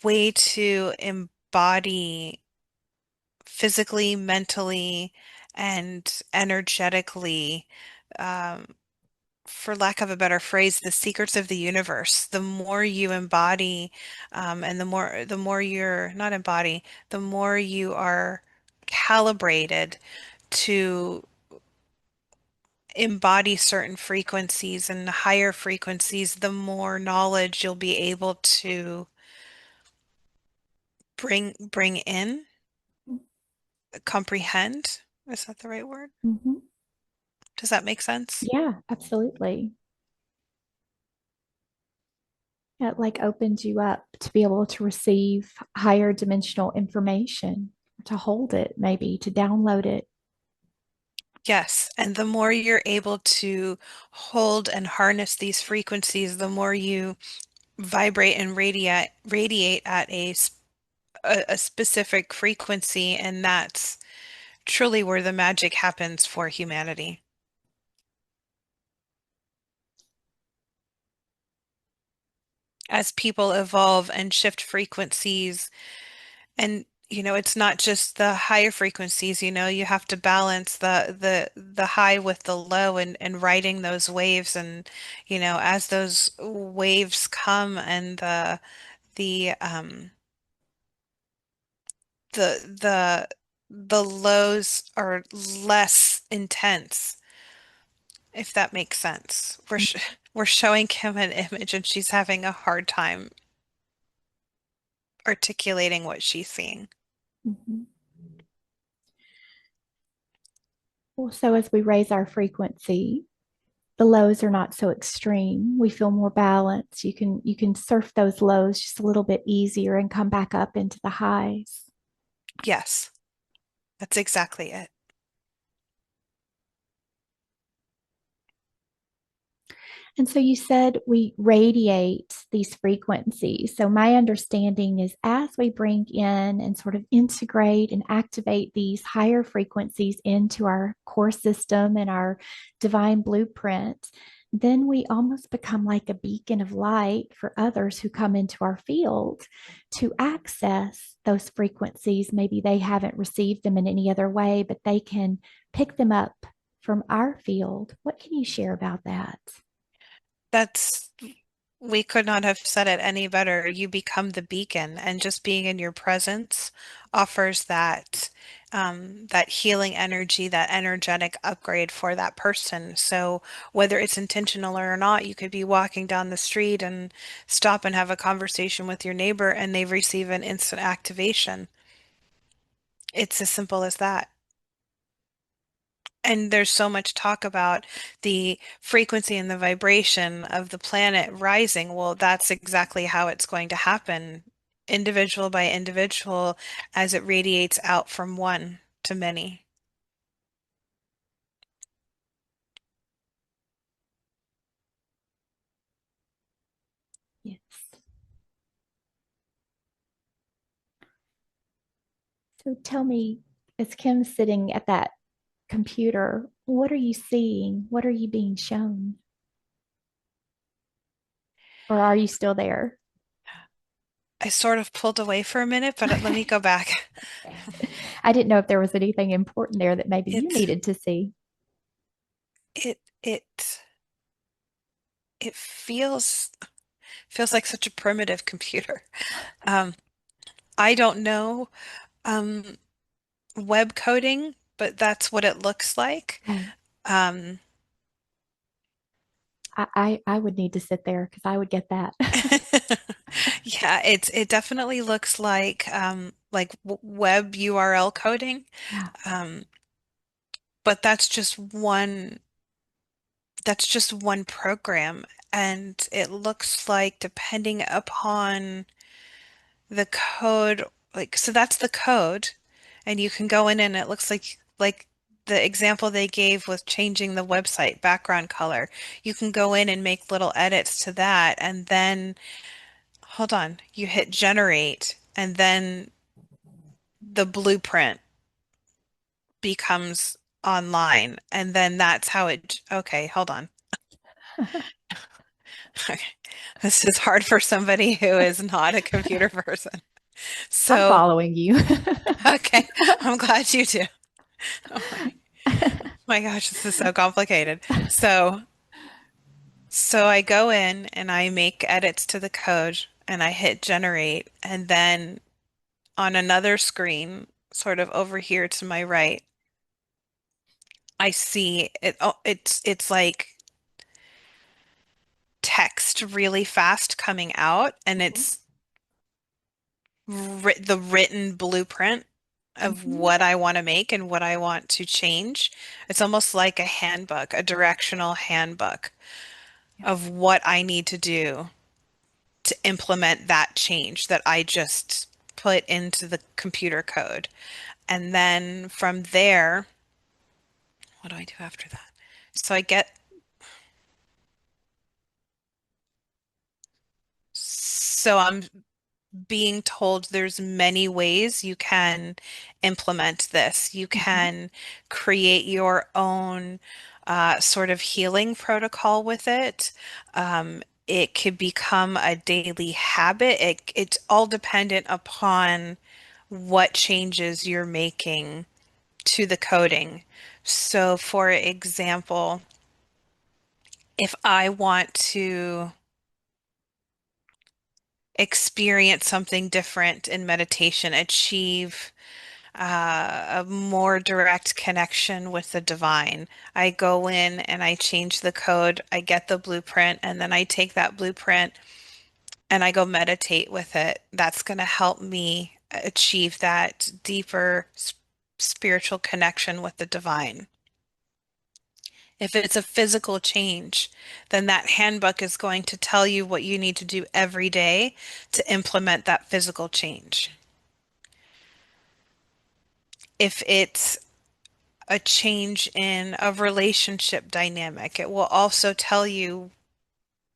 way to embody physically, mentally, and energetically, um, for lack of a better phrase, the secrets of the universe. The more you embody, and the more you're not embody, the more you are calibrated to embody certain frequencies and higher frequencies, the more knowledge you'll be able to bring in, comprehend. Is that the right word? Mm-hmm. Does that make sense? Yeah, absolutely. It like opens you up to be able to receive higher dimensional information, to hold it, maybe to download it. Yes, and the more you're able to hold and harness these frequencies, the more you vibrate and radiate at a specific frequency, and that's truly where the magic happens for humanity. As people evolve and shift frequencies, and it's not just the higher frequencies, you have to balance the high with the low, and riding those waves, and as those waves come, and the the the lows are less intense, if that makes sense. We're showing Kim an image, and she's having a hard time articulating what she's seeing. Mhm. Well, so as we raise our frequency, the lows are not so extreme. We feel more balanced. You can surf those lows just a little bit easier and come back up into the highs. Yes, that's exactly it. And so you said we radiate these frequencies. So my understanding is as we bring in and sort of integrate and activate these higher frequencies into our core system and our divine blueprint, then we almost become like a beacon of light for others who come into our field to access those frequencies. Maybe they haven't received them in any other way, but they can pick them up from our field. What can you share about that? That's We could not have said it any better. You become the beacon, and just being in your presence offers that healing energy, that energetic upgrade for that person. So whether it's intentional or not, you could be walking down the street and stop and have a conversation with your neighbor, and they receive an instant activation. It's as simple as that. And there's so much talk about the frequency and the vibration of the planet rising. Well, that's exactly how it's going to happen, individual by individual, as it radiates out from one to many. Yes. So tell me, as Kim's sitting at that computer, what are you seeing? What are you being shown? Or are you still there? I sort of pulled away for a minute, but let me go back. I didn't know if there was anything important there that maybe you It needed to see. it it it feels like such a primitive computer. Um, I don't know um, web coding, but that's what it looks like. Okay. Um, I would need to sit there because I would get that. Yeah, it definitely looks like web URL coding. Yeah. Um, but that's just one program, and it looks like, depending upon the code, like, so that's the code, and you can go in, and it looks like the example they gave with changing the website background color. You can go in and make little edits to that, and then hold on, you hit generate, and then the blueprint becomes online. And then that's how okay, hold on. Okay. This is hard for somebody who is not a computer person. I'm So, following you. okay, I'm glad you do. Oh my gosh, this is so complicated. So I go in and I make edits to the code, and I hit generate, and then on another screen, sort of over here to my right, I see it. Oh, it's like text really fast coming out, and it's the written blueprint of Mhm. what I want to make and what I want to change. It's almost like a handbook, a directional handbook Yes. of what I need to do. to implement that change that I just put into the computer code. And then from there, what do I do after that? So I get, so I'm being told there's many ways you can implement this. You Mhm. can create your own sort of healing protocol with it. It could become a daily habit. It's all dependent upon what changes you're making to the coding. So, for example, if I want to experience something different in meditation, achieve a more direct connection with the divine. I go in and I change the code, I get the blueprint, and then I take that blueprint and I go meditate with it. That's going to help me achieve that deeper spiritual connection with the divine. If it's a physical change, then that handbook is going to tell you what you need to do every day to implement that physical change. If it's a change in a relationship dynamic. It will also tell you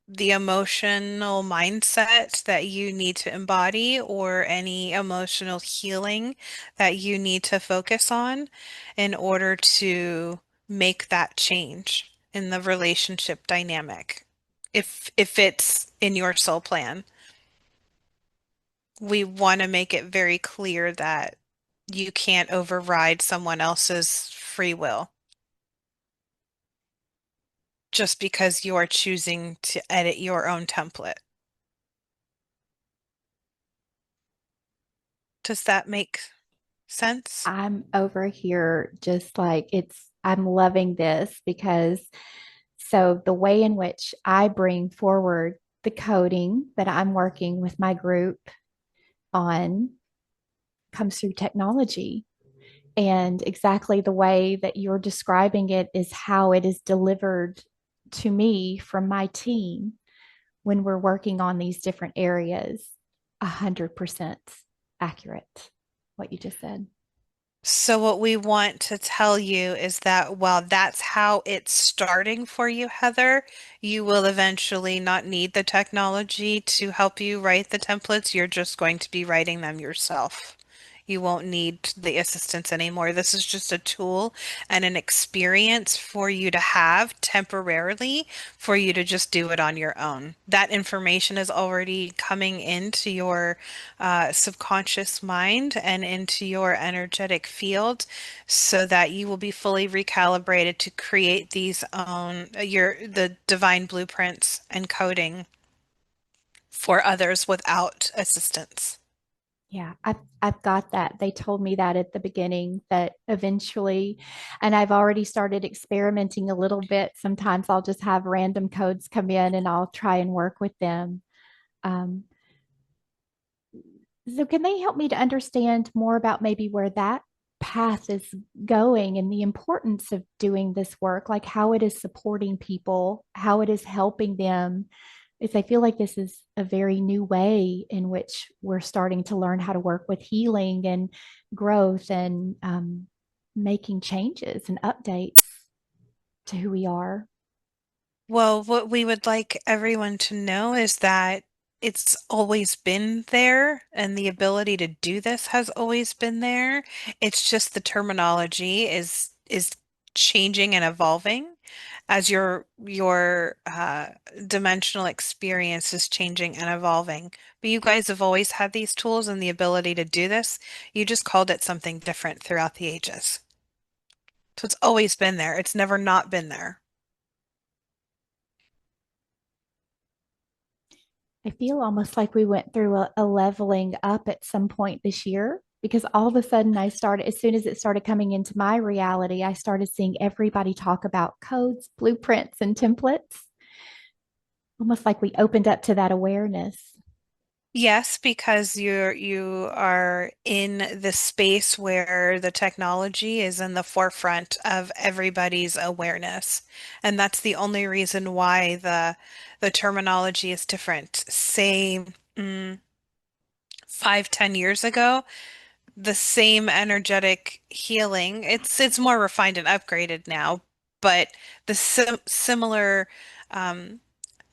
the emotional mindset that you need to embody or any emotional healing that you need to focus on in order to make that change in the relationship dynamic. If it's in your soul plan, we want to make it very clear that you can't override someone else's free will just because you are choosing to edit your own template. Does that make sense? I'm over here just like I'm loving this because so the way in which I bring forward the coding that I'm working with my group on comes through technology. And exactly the way that you're describing it is how it is delivered to me from my team when we're working on these different areas. 100% accurate, what you just said. So what we want to tell you is that while that's how it's starting for you, Heather, you will eventually not need the technology to help you write the templates. You're just going to be writing them yourself. You won't need the assistance anymore. This is just a tool and an experience for you to have temporarily for you to just do it on your own. That information is already coming into your subconscious mind and into your energetic field so that you will be fully recalibrated to create these own the divine blueprints and coding for others without assistance. Yeah, I've got that. They told me that at the beginning that eventually, and I've already started experimenting a little bit. Sometimes I'll just have random codes come in and I'll try and work with them. Um, so can they help me to understand more about maybe where that path is going and the importance of doing this work, like how it is supporting people, how it is helping them? Is I feel like this is a very new way in which we're starting to learn how to work with healing and growth and making changes and updates to who we are. Well, what we would like everyone to know is that it's always been there and the ability to do this has always been there. It's just the terminology is changing and evolving as your dimensional experience is changing and evolving. But you guys have always had these tools and the ability to do this. You just called it something different throughout the ages. So it's always been there. It's never not been there. I feel almost like we went through a leveling up at some point this year because all of a sudden I started, as soon as it started coming into my reality, I started seeing everybody talk about codes, blueprints, and templates, almost like we opened up to that awareness. Yes, because you are in the space where the technology is in the forefront of everybody's awareness. And that's the only reason why the terminology is different. Say, 5, 10 years ago, the same energetic healing, it's more refined and upgraded now, but the similar um,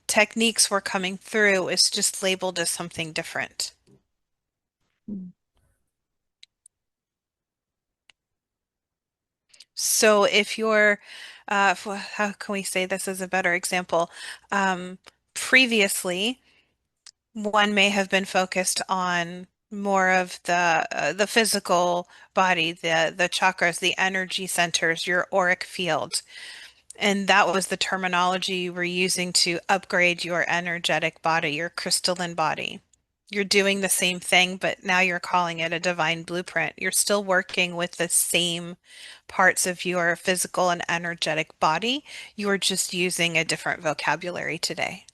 techniques were coming through. It's just labeled as something different. Mm. So if you're, how can we say this is a better example? Um, Previously, one may have been focused on more of the physical body, the chakras, the energy centers, your auric field. And that was the terminology you were using to upgrade your energetic body, your crystalline body. You're doing the same thing, but now you're calling it a divine blueprint. You're still working with the same parts of your physical and energetic body. You're just using a different vocabulary today.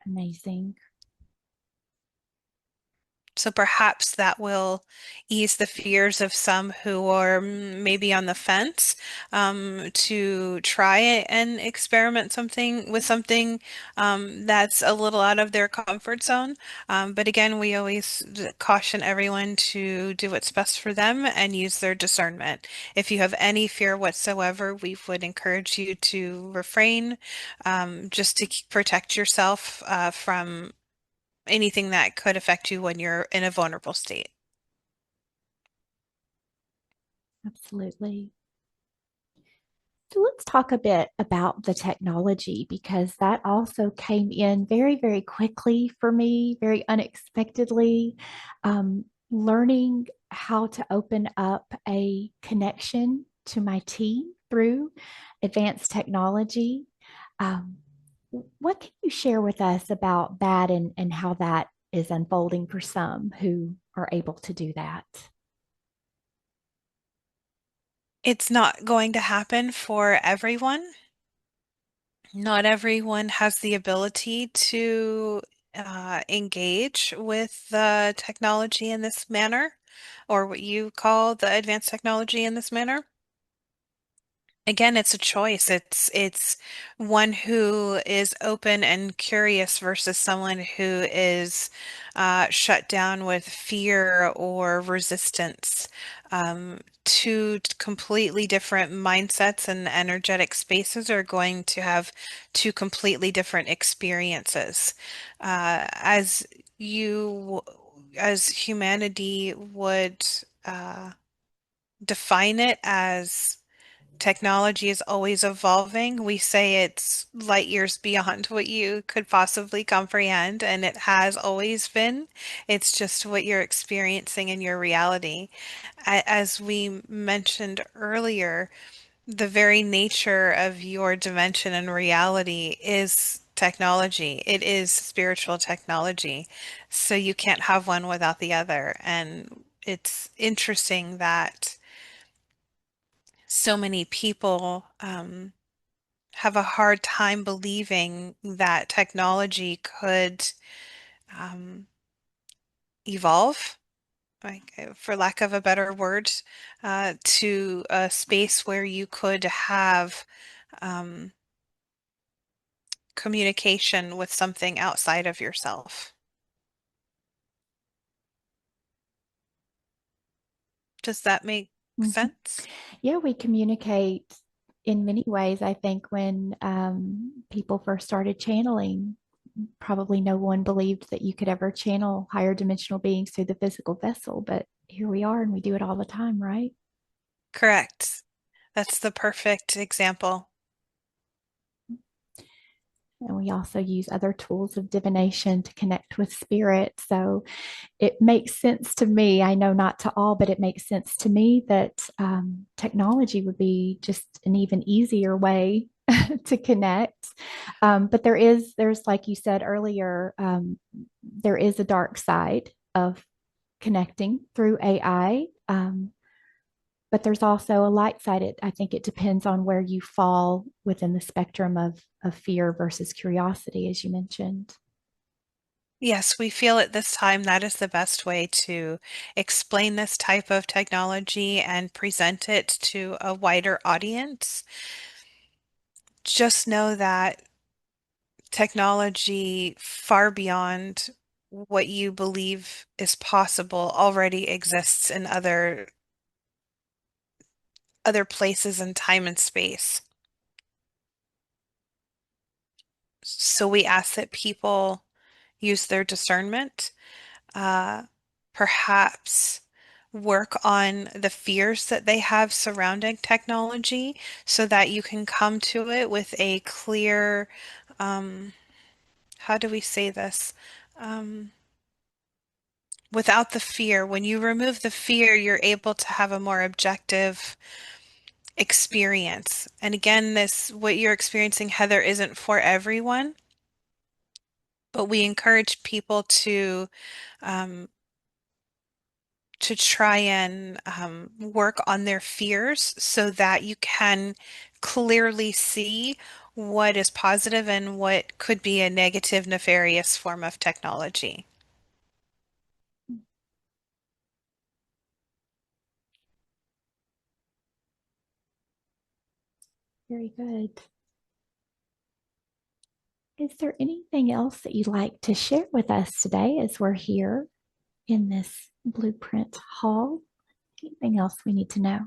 Amazing. So perhaps that will ease the fears of some who are maybe on the fence to try and experiment something that's a little out of their comfort zone. But again, we always caution everyone to do what's best for them and use their discernment. If you have any fear whatsoever, we would encourage you to refrain, just to protect yourself from anything that could affect you when you're in a vulnerable state. Absolutely. So let's talk a bit about the technology because that also came in very, very quickly for me, very unexpectedly. Learning how to open up a connection to my team through advanced technology. Um, what can you share with us about that and how that is unfolding for some who are able to do that? It's not going to happen for everyone. Not everyone has the ability to engage with the technology in this manner, or what you call the advanced technology in this manner. Again, it's a choice. It's one who is open and curious versus someone who is shut down with fear or resistance. Two completely different mindsets and energetic spaces are going to have two completely different experiences. As you, as humanity would define it as technology is always evolving. We say it's light years beyond what you could possibly comprehend, and it has always been. It's just what you're experiencing in your reality. As we mentioned earlier, the very nature of your dimension and reality is technology. It is spiritual technology. So you can't have one without the other. And it's interesting that so many people have a hard time believing that technology could um, evolve, like, for lack of a better word, to a space where you could have um, communication with something outside of yourself. Does that make Mhm. sense? Yeah, we communicate in many ways. I think when people first started channeling, probably no one believed that you could ever channel higher dimensional beings through the physical vessel, but here we are and we do it all the time, right? Correct. That's the perfect example. And we also use other tools of divination to connect with spirit. So it makes sense to me. I know not to all, but it makes sense to me that technology would be just an even easier way to connect. But there's like you said earlier, there is a dark side of connecting through AI. but there's also a light side. I think it depends on where you fall within the spectrum of fear versus curiosity, as you mentioned. Yes, we feel at this time that is the best way to explain this type of technology and present it to a wider audience. Just know that technology far beyond what you believe is possible already exists in other places in time and space. So we ask that people use their discernment, uh, perhaps work on the fears that they have surrounding technology so that you can come to it with a clear, um, how do we say this? Um, Without the fear, when you remove the fear, you're able to have a more objective experience. And again, what you're experiencing, Heather, isn't for everyone, but we encourage people um, to try and work on their fears so that you can clearly see what is positive and what could be a negative, nefarious form of technology. Very good. Is there anything else that you'd like to share with us today as we're here in this blueprint hall? Anything else we need to know?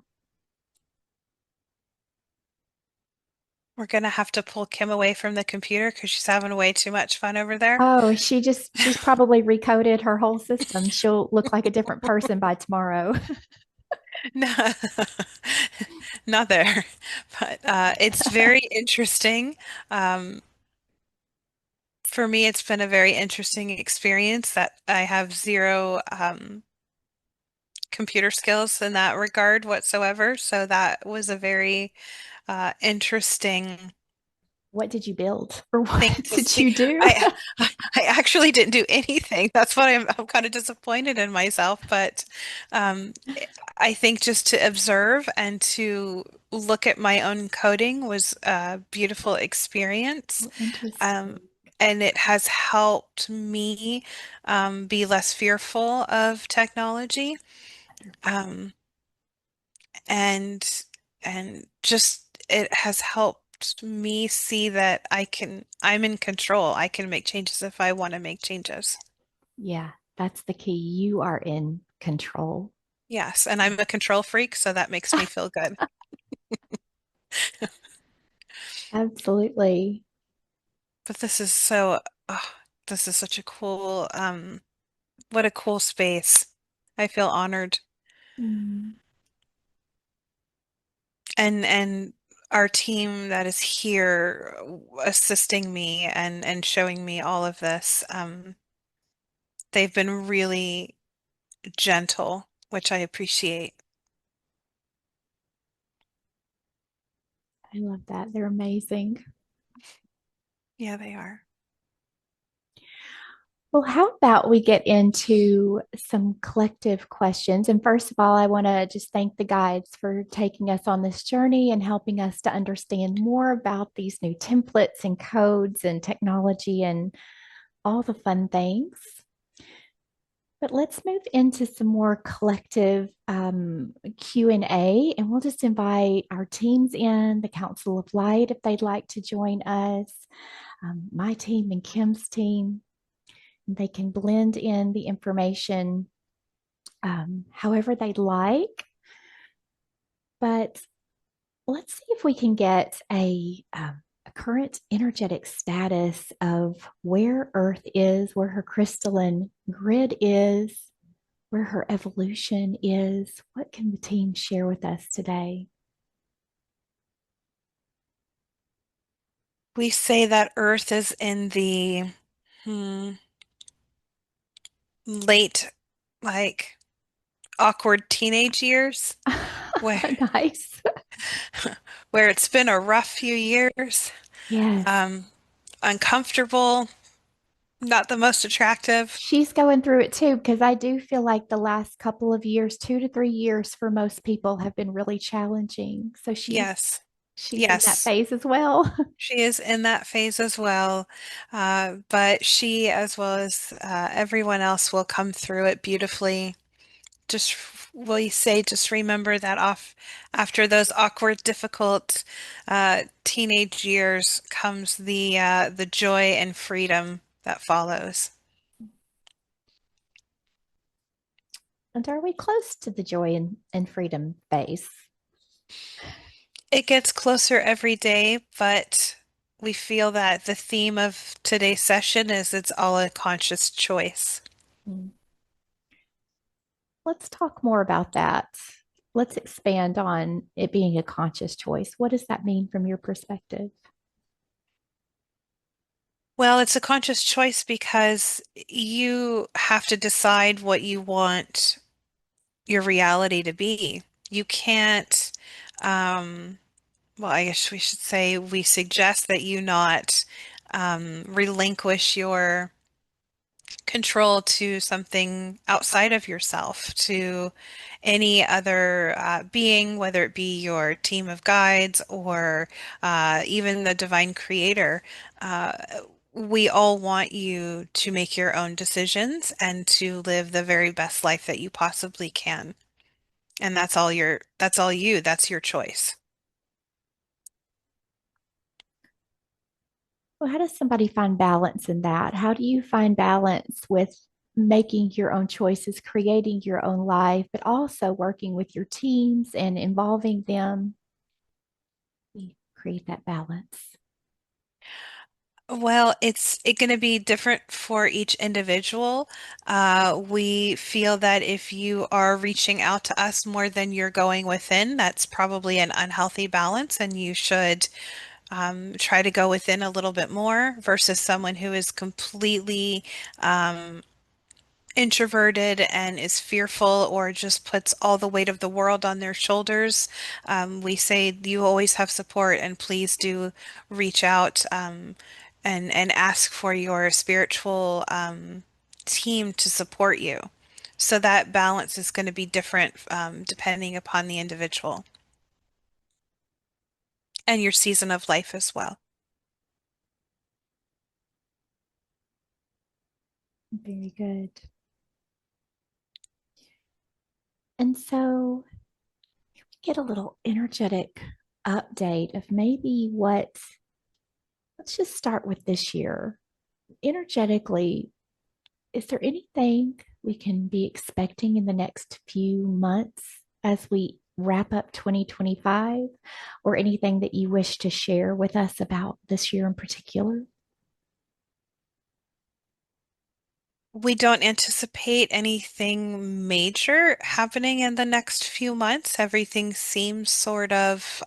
We're going to have to pull Kim away from the computer because she's having way too much fun over there. Oh, she's probably recoded her whole system. She'll look like a different person by tomorrow. No, not there. But it's very interesting. Um, for me, it's been a very interesting experience that I have zero computer skills in that regard whatsoever. So that was a very interesting What did you build? Or thing what to did see. you do? I actually didn't do anything. That's what I'm kind of disappointed in myself. But um, I think just to observe and to look at my own coding was a beautiful experience. Oh, interesting. Um, and it has helped me be less fearful of technology. Um, and just it has helped me see that I'm in control. I can make changes if I want to make changes. Yeah, that's the key. You are in control. Yes, and I'm a control freak, so that makes me feel good. Absolutely. But oh, this is such a cool, what a cool space. I feel honored. Mm, And our team that is here assisting me and showing me all of this, they've been really gentle, which I appreciate. I love that. They're amazing. Yeah, they are. Well, how about we get into some collective questions? And first of all, I want to just thank the guides for taking us on this journey and helping us to understand more about these new templates and codes and technology and all the fun things. But let's move into some more collective Q&A, and we'll just invite our teams in, the Council of Light, if they'd like to join us, my team and Kim's team. They can blend in the information however they'd like. But let's see if we can get a current energetic status of where Earth is, where her crystalline grid is, where her evolution is. What can the team share with us today? We say that Earth is in the hmm, late, like awkward teenage years where Nice. where it's been a rough few years, Yes. um, uncomfortable, Not the most attractive. She's going through it too, because I do feel like the last couple of years, 2 to 3 years for most people have been really challenging. So Yes. she's in that Yes. phase as well. She is in that phase as well. But she, as well as everyone else, will come through it beautifully. Just, will you say, just remember that off after those awkward, difficult teenage years comes the joy and freedom that follows. And are we close to the joy and freedom phase? It gets closer every day, but we feel that the theme of today's session is it's all a conscious choice. Mm. Let's talk more about that. Let's expand on it being a conscious choice. What does that mean from your perspective? Well, it's a conscious choice because you have to decide what you want your reality to be. You can't, um, well, I guess we should say we suggest that you not relinquish your control to something outside of yourself, to any other being, whether it be your team of guides or even the divine creator. Uh, we all want you to make your own decisions and to live the very best life that you possibly can. And that's all you, that's your choice. Well, how does somebody find balance in that? How do you find balance with making your own choices, creating your own life, but also working with your teams and involving them? We create that balance. Well, it's going to be different for each individual. We feel that if you are reaching out to us more than you're going within, that's probably an unhealthy balance, and you should try to go within a little bit more versus someone who is completely introverted and is fearful or just puts all the weight of the world on their shoulders. We say you always have support, and please do reach out and ask for your spiritual team to support you. So that balance is going to be different depending upon the individual and your season of life as well. Very good. And so get a little energetic update of maybe let's just start with this year. Energetically, is there anything we can be expecting in the next few months as we wrap up 2025, or anything that you wish to share with us about this year in particular? We don't anticipate anything major happening in the next few months. Everything seems sort of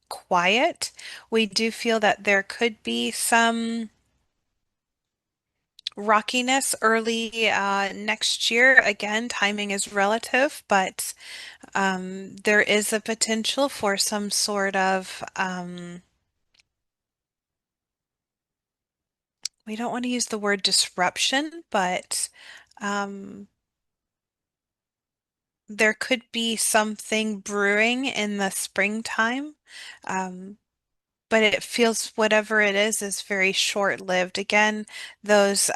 quiet. We do feel that there could be some rockiness early next year. Again, timing is relative, but there is a potential for some sort of, we don't want to use the word disruption, but um, there could be something brewing in the springtime. Um, but it feels whatever it is very short-lived. Again, those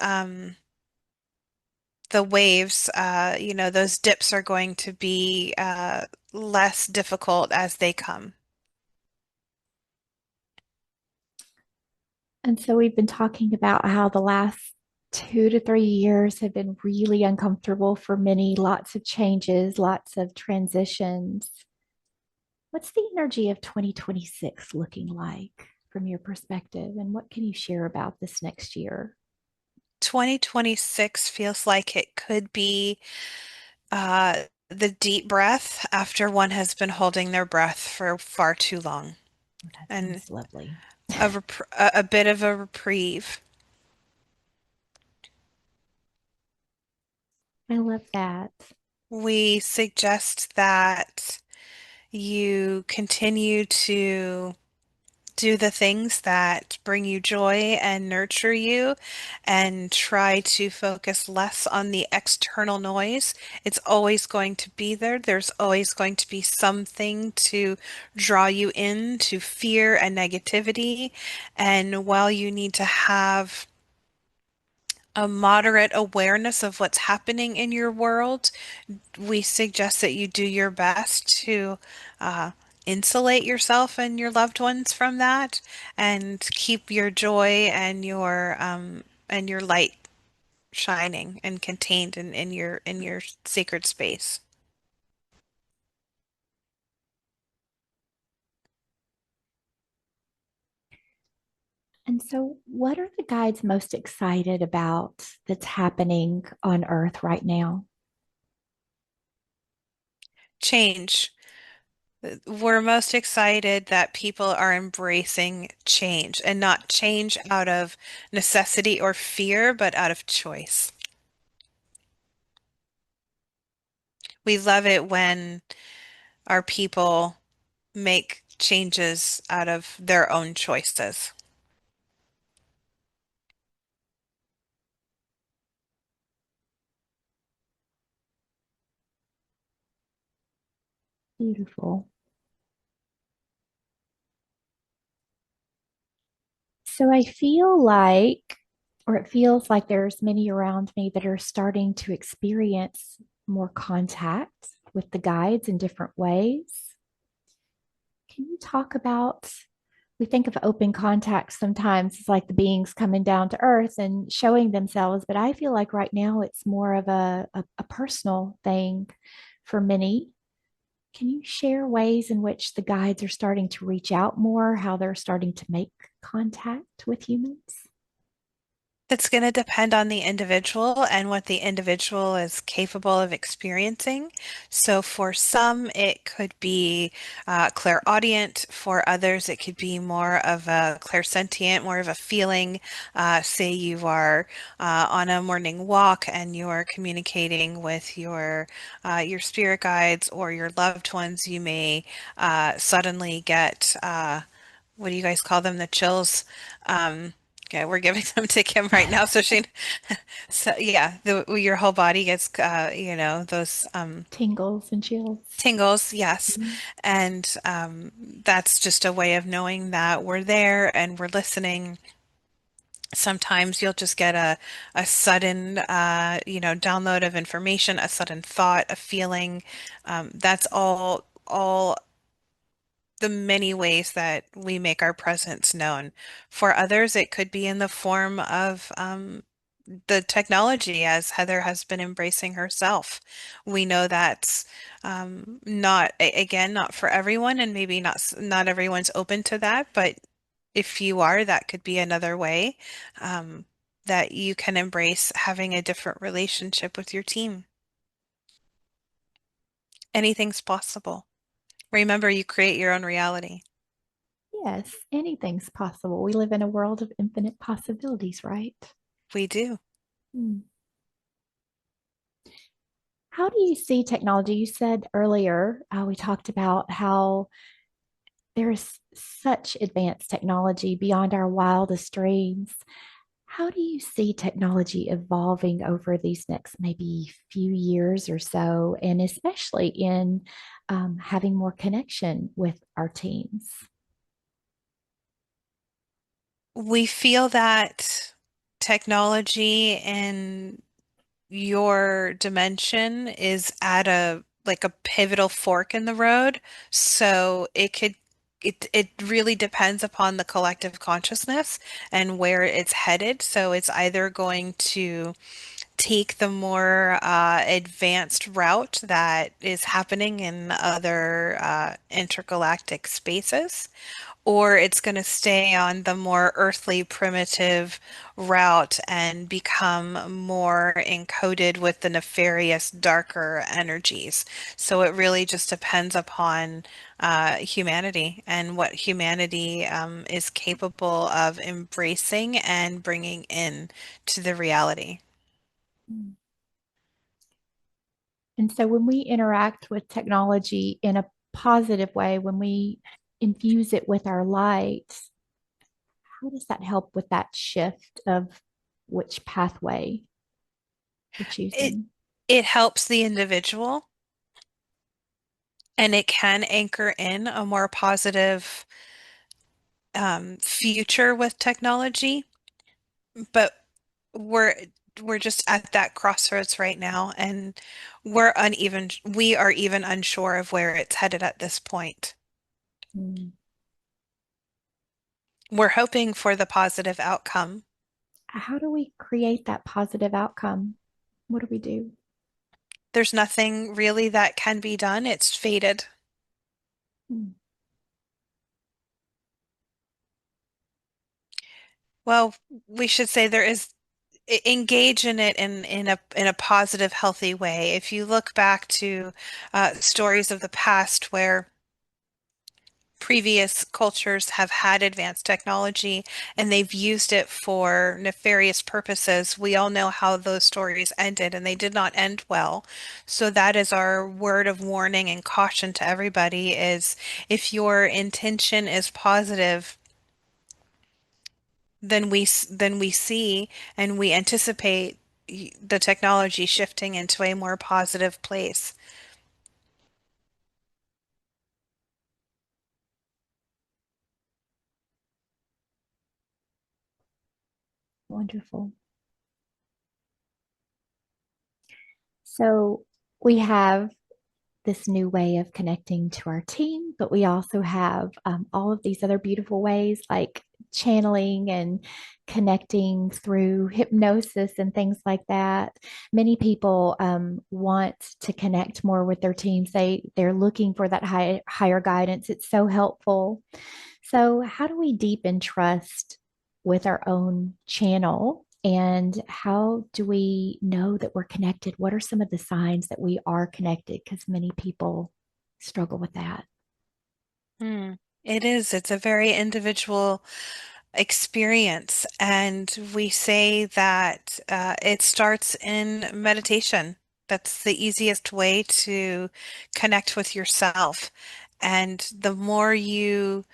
the waves, those dips are going to be less difficult as they come. And so we've been talking about how the last 2 to 3 years have been really uncomfortable for many, lots of changes, lots of transitions. What's the energy of 2026 looking like from your perspective? And what can you share about this next year? 2026 feels like it could be the deep breath after one has been holding their breath for far too long, Oh, that and sounds lovely. a bit of a reprieve. I love that. We suggest that you continue to Do the things that bring you joy and nurture you, and try to focus less on the external noise. It's always going to be there. There's always going to be something to draw you into fear and negativity. And while you need to have a moderate awareness of what's happening in your world, we suggest that you do your best to uh, insulate yourself and your loved ones from that, and keep your joy and your light shining and contained in your sacred space. And so, what are the guides most excited about that's happening on Earth right now? Change. We're most excited that people are embracing change, and not change out of necessity or fear, but out of choice. We love it when our people make changes out of their own choices. Beautiful. So, I feel like, or it feels like there's many around me that are starting to experience more contact with the guides in different ways. Can you talk about? We think of open contact sometimes as like the beings coming down to earth and showing themselves, but I feel like right now it's more of a personal thing for many. Can you share ways in which the guides are starting to reach out more, how they're starting to make contact with humans? It's going to depend on the individual and what the individual is capable of experiencing. So, for some, it could be clairaudient. For others, it could be more of a clairsentient, more of a feeling. Say you are on a morning walk and you are communicating with your spirit guides or your loved ones. You may suddenly get what do you guys call them? The chills. Yeah, we're giving them to Kim right now, so she, so yeah, your whole body gets, those Tingles and chills. tingles. Yes, Mhm. and that's just a way of knowing that we're there and we're listening. Sometimes you'll just get a sudden, download of information, a sudden thought, a feeling. That's all the many ways that we make our presence known. For others, it could be in the form of the technology, as Heather has been embracing herself. We know that's again, not for everyone, and maybe not everyone's open to that, but if you are, that could be another way um, that you can embrace having a different relationship with your team. Anything's possible. Remember, you create your own reality. Yes, anything's possible. We live in a world of infinite possibilities, right? We do. Hmm. How do you see technology? You said earlier, we talked about how there's such advanced technology beyond our wildest dreams. How do you see technology evolving over these next maybe few years or so, and especially in having more connection with our teams? We feel that technology in your dimension is at a like a pivotal fork in the road. So it really depends upon the collective consciousness and where it's headed. So it's either going to take the more advanced route that is happening in other intergalactic spaces, or it's going to stay on the more earthly, primitive route and become more encoded with the nefarious, darker energies. So it really just depends upon humanity and what humanity is capable of embracing and bringing in to the reality. And so when we interact with technology in a positive way, when we infuse it with our light, how does that help with that shift of which pathway we're It choosing? it helps the individual and it can anchor in a more positive future with technology, but we're we're just at that crossroads right now, and we are even unsure of where it's headed at this point. Mm. We're hoping for the positive outcome. How do we create that positive outcome? What do we do? There's nothing really that can be done. It's fated. Mm. Well, we should say there is engage in it in a positive, healthy way. If you look back to stories of the past where previous cultures have had advanced technology and they've used it for nefarious purposes, we all know how those stories ended, and they did not end well. So that is our word of warning and caution to everybody is if your intention is positive, then we see and we anticipate the technology shifting into a more positive place. Wonderful. So we have this new way of connecting to our team, but we also have all of these other beautiful ways like channeling and connecting through hypnosis and things like that. Many people want to connect more with their teams. They're looking for that higher guidance. It's so helpful. So, how do we deepen trust with our own channel? And how do we know that we're connected? What are some of the signs that we are connected? Because many people struggle with that. Hmm. It is. It's a very individual experience. And we say that it starts in meditation. That's the easiest way to connect with yourself. And the more you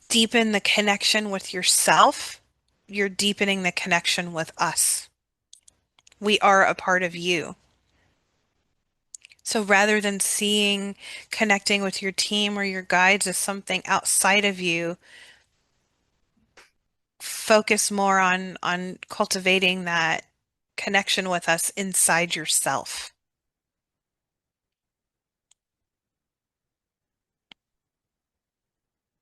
deepen the connection with yourself, you're deepening the connection with us. We are a part of you. So rather than seeing connecting with your team or your guides as something outside of you, focus more on cultivating that connection with us inside yourself,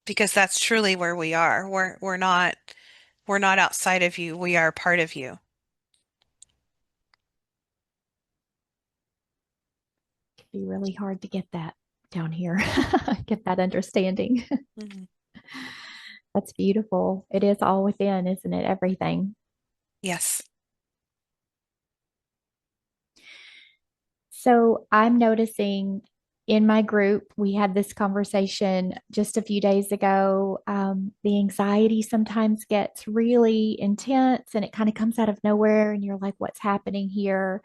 because that's truly where we are. We're not outside of you. We are part of you. It can be really hard to get that down here, get that understanding. Mhm. That's beautiful. It is all within, isn't it? Everything. Yes. So I'm noticing in my group, we had this conversation just a few days ago. The anxiety sometimes gets really intense and it kind of comes out of nowhere, and you're like, what's happening here?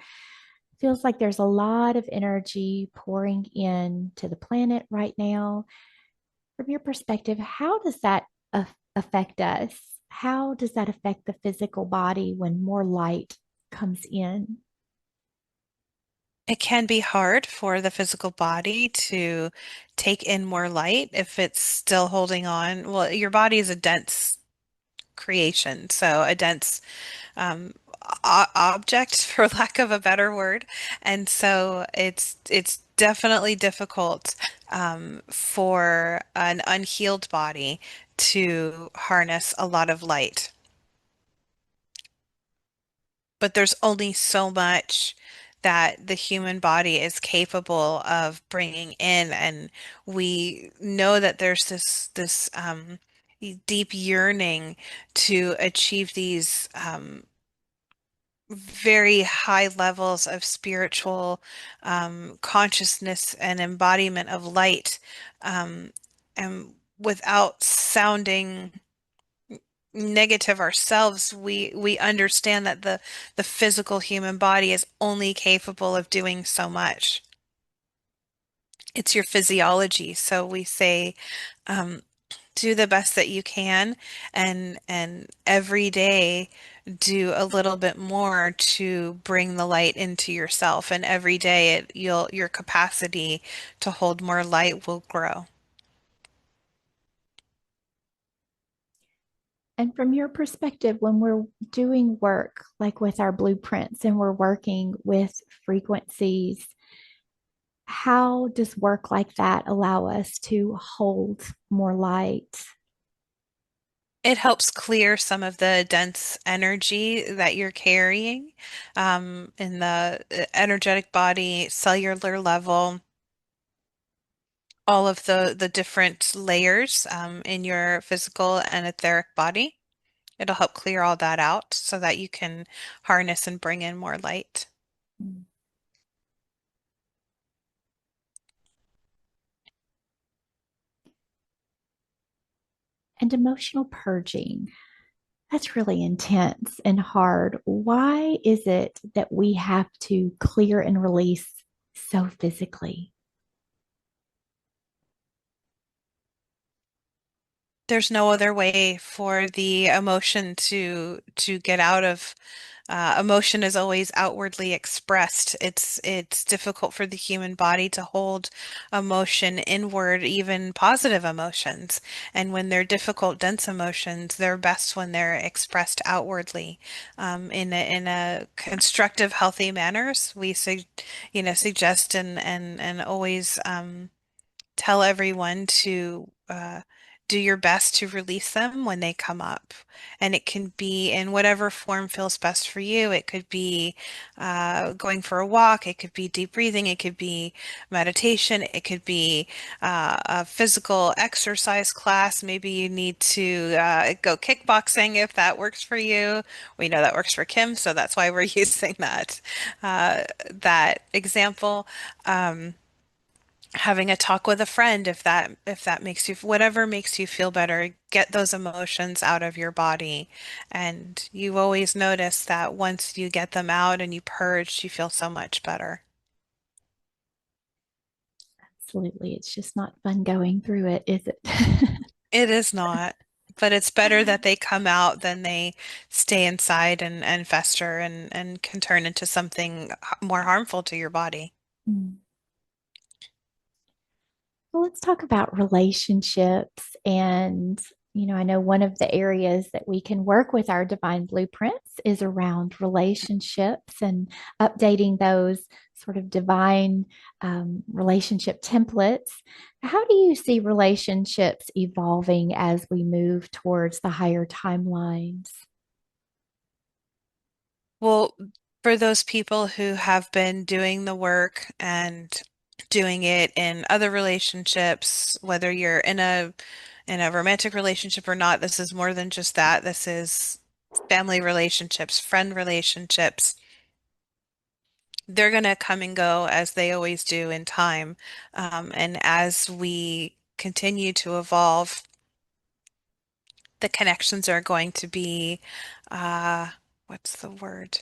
Feels like there's a lot of energy pouring in to the planet right now. From your perspective, how does that affect us? How does that affect the physical body when more light comes in? It can be hard for the physical body to take in more light if it's still holding on. Well, your body is a dense creation, so a dense object, for lack of a better word. And so it's definitely difficult for an unhealed body to harness a lot of light. But there's only so much that the human body is capable of bringing in, and we know that there's this deep yearning to achieve these very high levels of spiritual consciousness and embodiment of light, um, and without sounding negative ourselves, we understand that the physical human body is only capable of doing so much. It's your physiology. So we say um, do the best that you can, and every day do a little bit more to bring the light into yourself, and every day your capacity to hold more light will grow. And from your perspective, when we're doing work like with our blueprints and we're working with frequencies, how does work like that allow us to hold more light? It helps clear some of the dense energy that you're carrying in the energetic body, cellular level, all of the different layers in your physical and etheric body. It'll help clear all that out so that you can harness and bring in more light. And emotional purging. That's really intense and hard. Why is it that we have to clear and release so physically? There's no other way for the emotion to get out of. Emotion is always outwardly expressed. It's difficult for the human body to hold emotion inward, even positive emotions. And when they're difficult, dense emotions, they're best when they're expressed outwardly, in a constructive, healthy manners. Suggest and always tell everyone to do your best to release them when they come up. And it can be in whatever form feels best for you. It could be going for a walk, it could be deep breathing, it could be meditation, it could be a physical exercise class. Maybe you need to go kickboxing if that works for you. We know that works for Kim, so that's why we're using that example. Um, Having a talk with a friend, if that makes you, whatever makes you feel better, get those emotions out of your body. And you always notice that once you get them out and you purge, you feel so much better. Absolutely. It's just not fun going through it, is it? It is not, but it's better that they come out than they stay inside and fester and can turn into something more harmful to your body. Mm. Well, let's talk about relationships. And, I know one of the areas that we can work with our divine blueprints is around relationships and updating those sort of divine relationship templates. How do you see relationships evolving as we move towards the higher timelines? Well, for those people who have been doing the work and doing it in other relationships, whether you're in a romantic relationship or not, this is more than just that. This is family relationships, friend relationships. They're gonna come and go as they always do in time. And as we continue to evolve, the connections are going to be, uh, what's the word?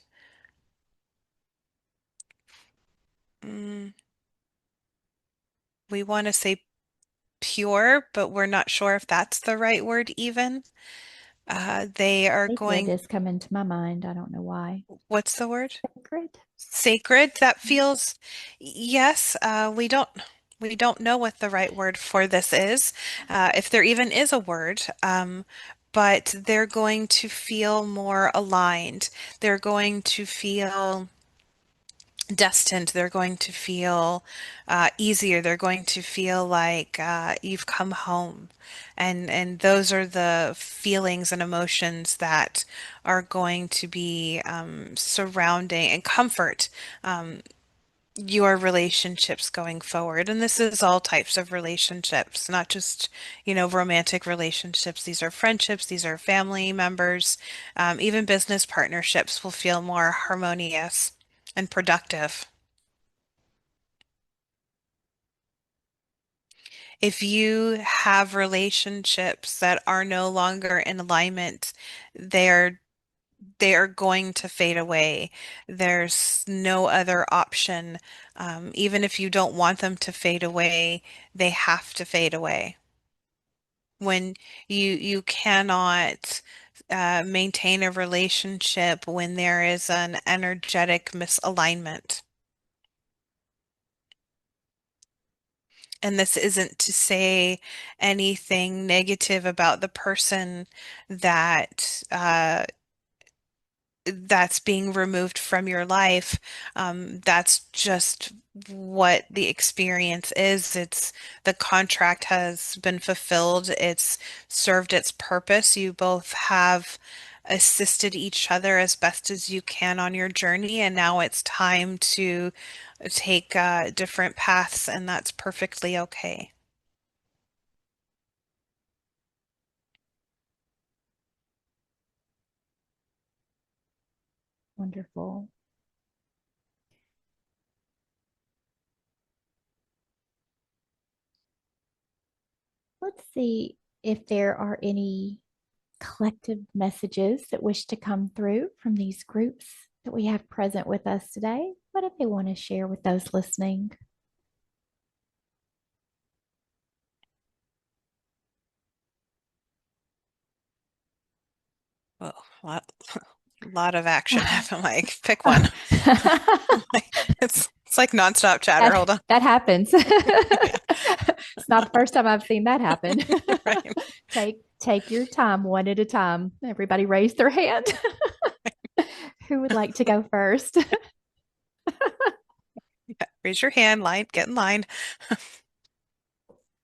Mm, we want to say pure, but we're not sure if that's the right word even. They are Sacred going, is coming to my mind. I don't know why. what's the word? Sacred. Sacred. That feels, yes, we don't know what the right word for this is, if there even is a word. But they're going to feel more aligned. They're going to feel destined. They're going to feel easier. They're going to feel like you've come home, and those are the feelings and emotions that are going to be surrounding and comfort your relationships going forward. And this is all types of relationships, not just, romantic relationships. These are friendships, these are family members, even business partnerships will feel more harmonious and productive. If you have relationships that are no longer in alignment, they're they are going to fade away. There's no other option. Even if you don't want them to fade away, they have to fade away. when you cannot maintain a relationship when there is an energetic misalignment. And this isn't to say anything negative about the person that that's being removed from your life. That's just what the experience is. It's the contract has been fulfilled. It's served its purpose. You both have assisted each other as best as you can on your journey, and now it's time to take different paths, and that's perfectly okay. Wonderful. Let's see if there are any collective messages that wish to come through from these groups that we have present with us today. What do they want to share with those listening? Well, a lot of action happened. Like, pick one. It's like nonstop chatter. that Hold on. that happens. Yeah. It's not the first time I've seen that happen. Right. Take your time one at a time. Everybody raise their hand. Who would like to go first? Yeah. Raise your hand, get in line.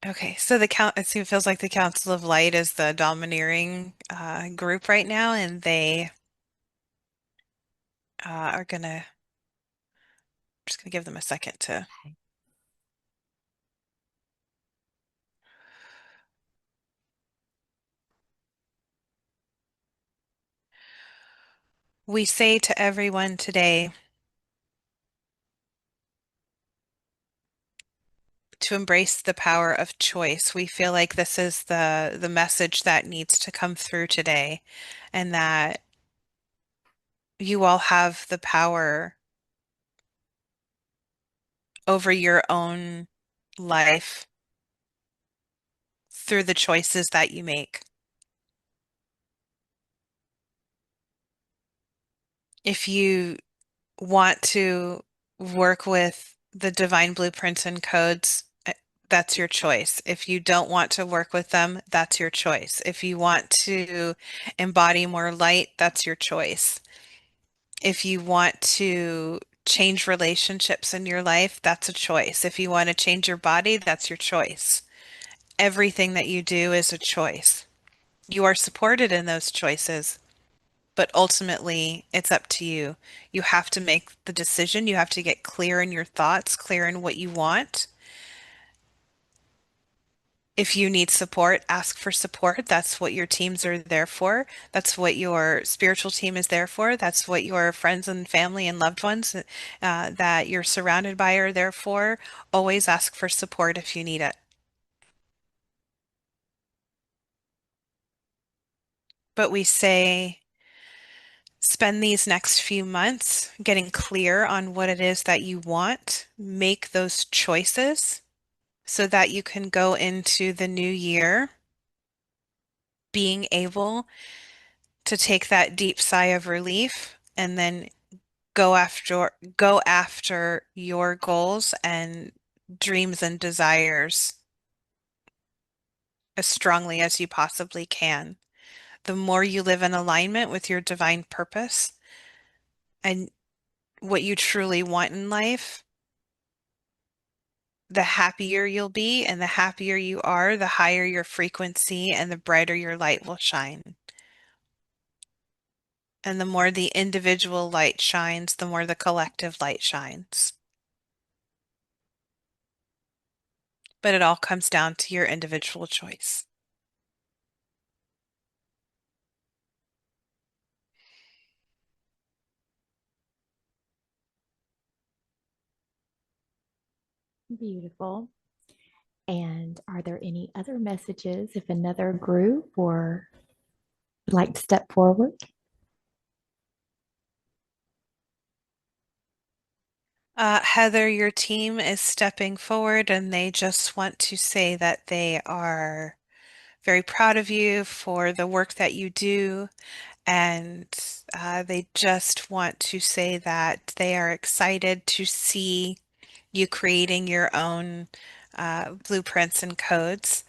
Okay, so it feels like the Council of Light is the domineering group right now, and they are gonna just gonna give them a second to. We say to everyone today to embrace the power of choice. We feel like this is the message that needs to come through today, and that you all have the power over your own life through the choices that you make. If you want to work with the divine blueprints and codes, that's your choice. If you don't want to work with them, that's your choice. If you want to embody more light, that's your choice. If you want to change relationships in your life, that's a choice. If you want to change your body, that's your choice. Everything that you do is a choice. You are supported in those choices, but ultimately it's up to you. You have to make the decision. You have to get clear in your thoughts, clear in what you want. If you need support, ask for support. That's what your teams are there for. That's what your spiritual team is there for. That's what your friends and family and loved ones that you're surrounded by are there for. Always ask for support if you need it. But we say, spend these next few months getting clear on what it is that you want. Make those choices so that you can go into the new year being able to take that deep sigh of relief and then go after your goals and dreams and desires as strongly as you possibly can. The more you live in alignment with your divine purpose and what you truly want in life, the happier you'll be, and the happier you are, the higher your frequency and the brighter your light will shine. And the more the individual light shines, the more the collective light shines. But it all comes down to your individual choice. Beautiful. And are there any other messages if another group or would like to step forward? Heather, your team is stepping forward and they just want to say that they are very proud of you for the work that you do, and they just want to say that they are excited to see you creating your own blueprints and codes.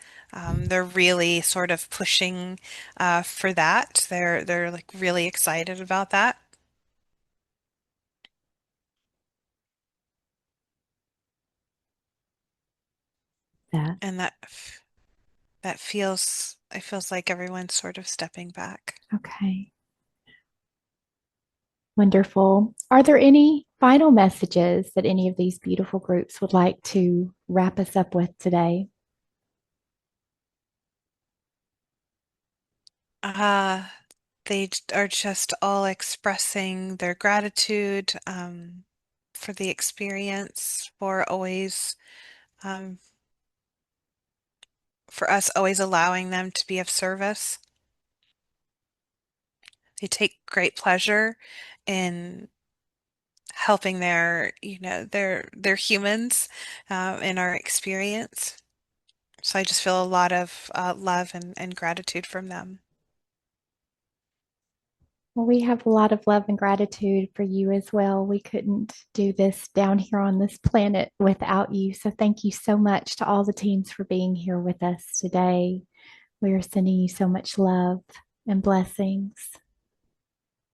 They're really sort of pushing for that. They're like really excited about that, That. and that feels it feels like everyone's sort of stepping back. Okay. Wonderful. Are there any final messages that any of these beautiful groups would like to wrap us up with today? Uh, are just all expressing their gratitude for the experience, um, for us always allowing them to be of service. They take great pleasure in helping their humans in our experience. So I just feel a lot of love and gratitude from them. Well, we have a lot of love and gratitude for you as well. We couldn't do this down here on this planet without you. So, thank you so much to all the teams for being here with us today. We are sending you so much love and blessings.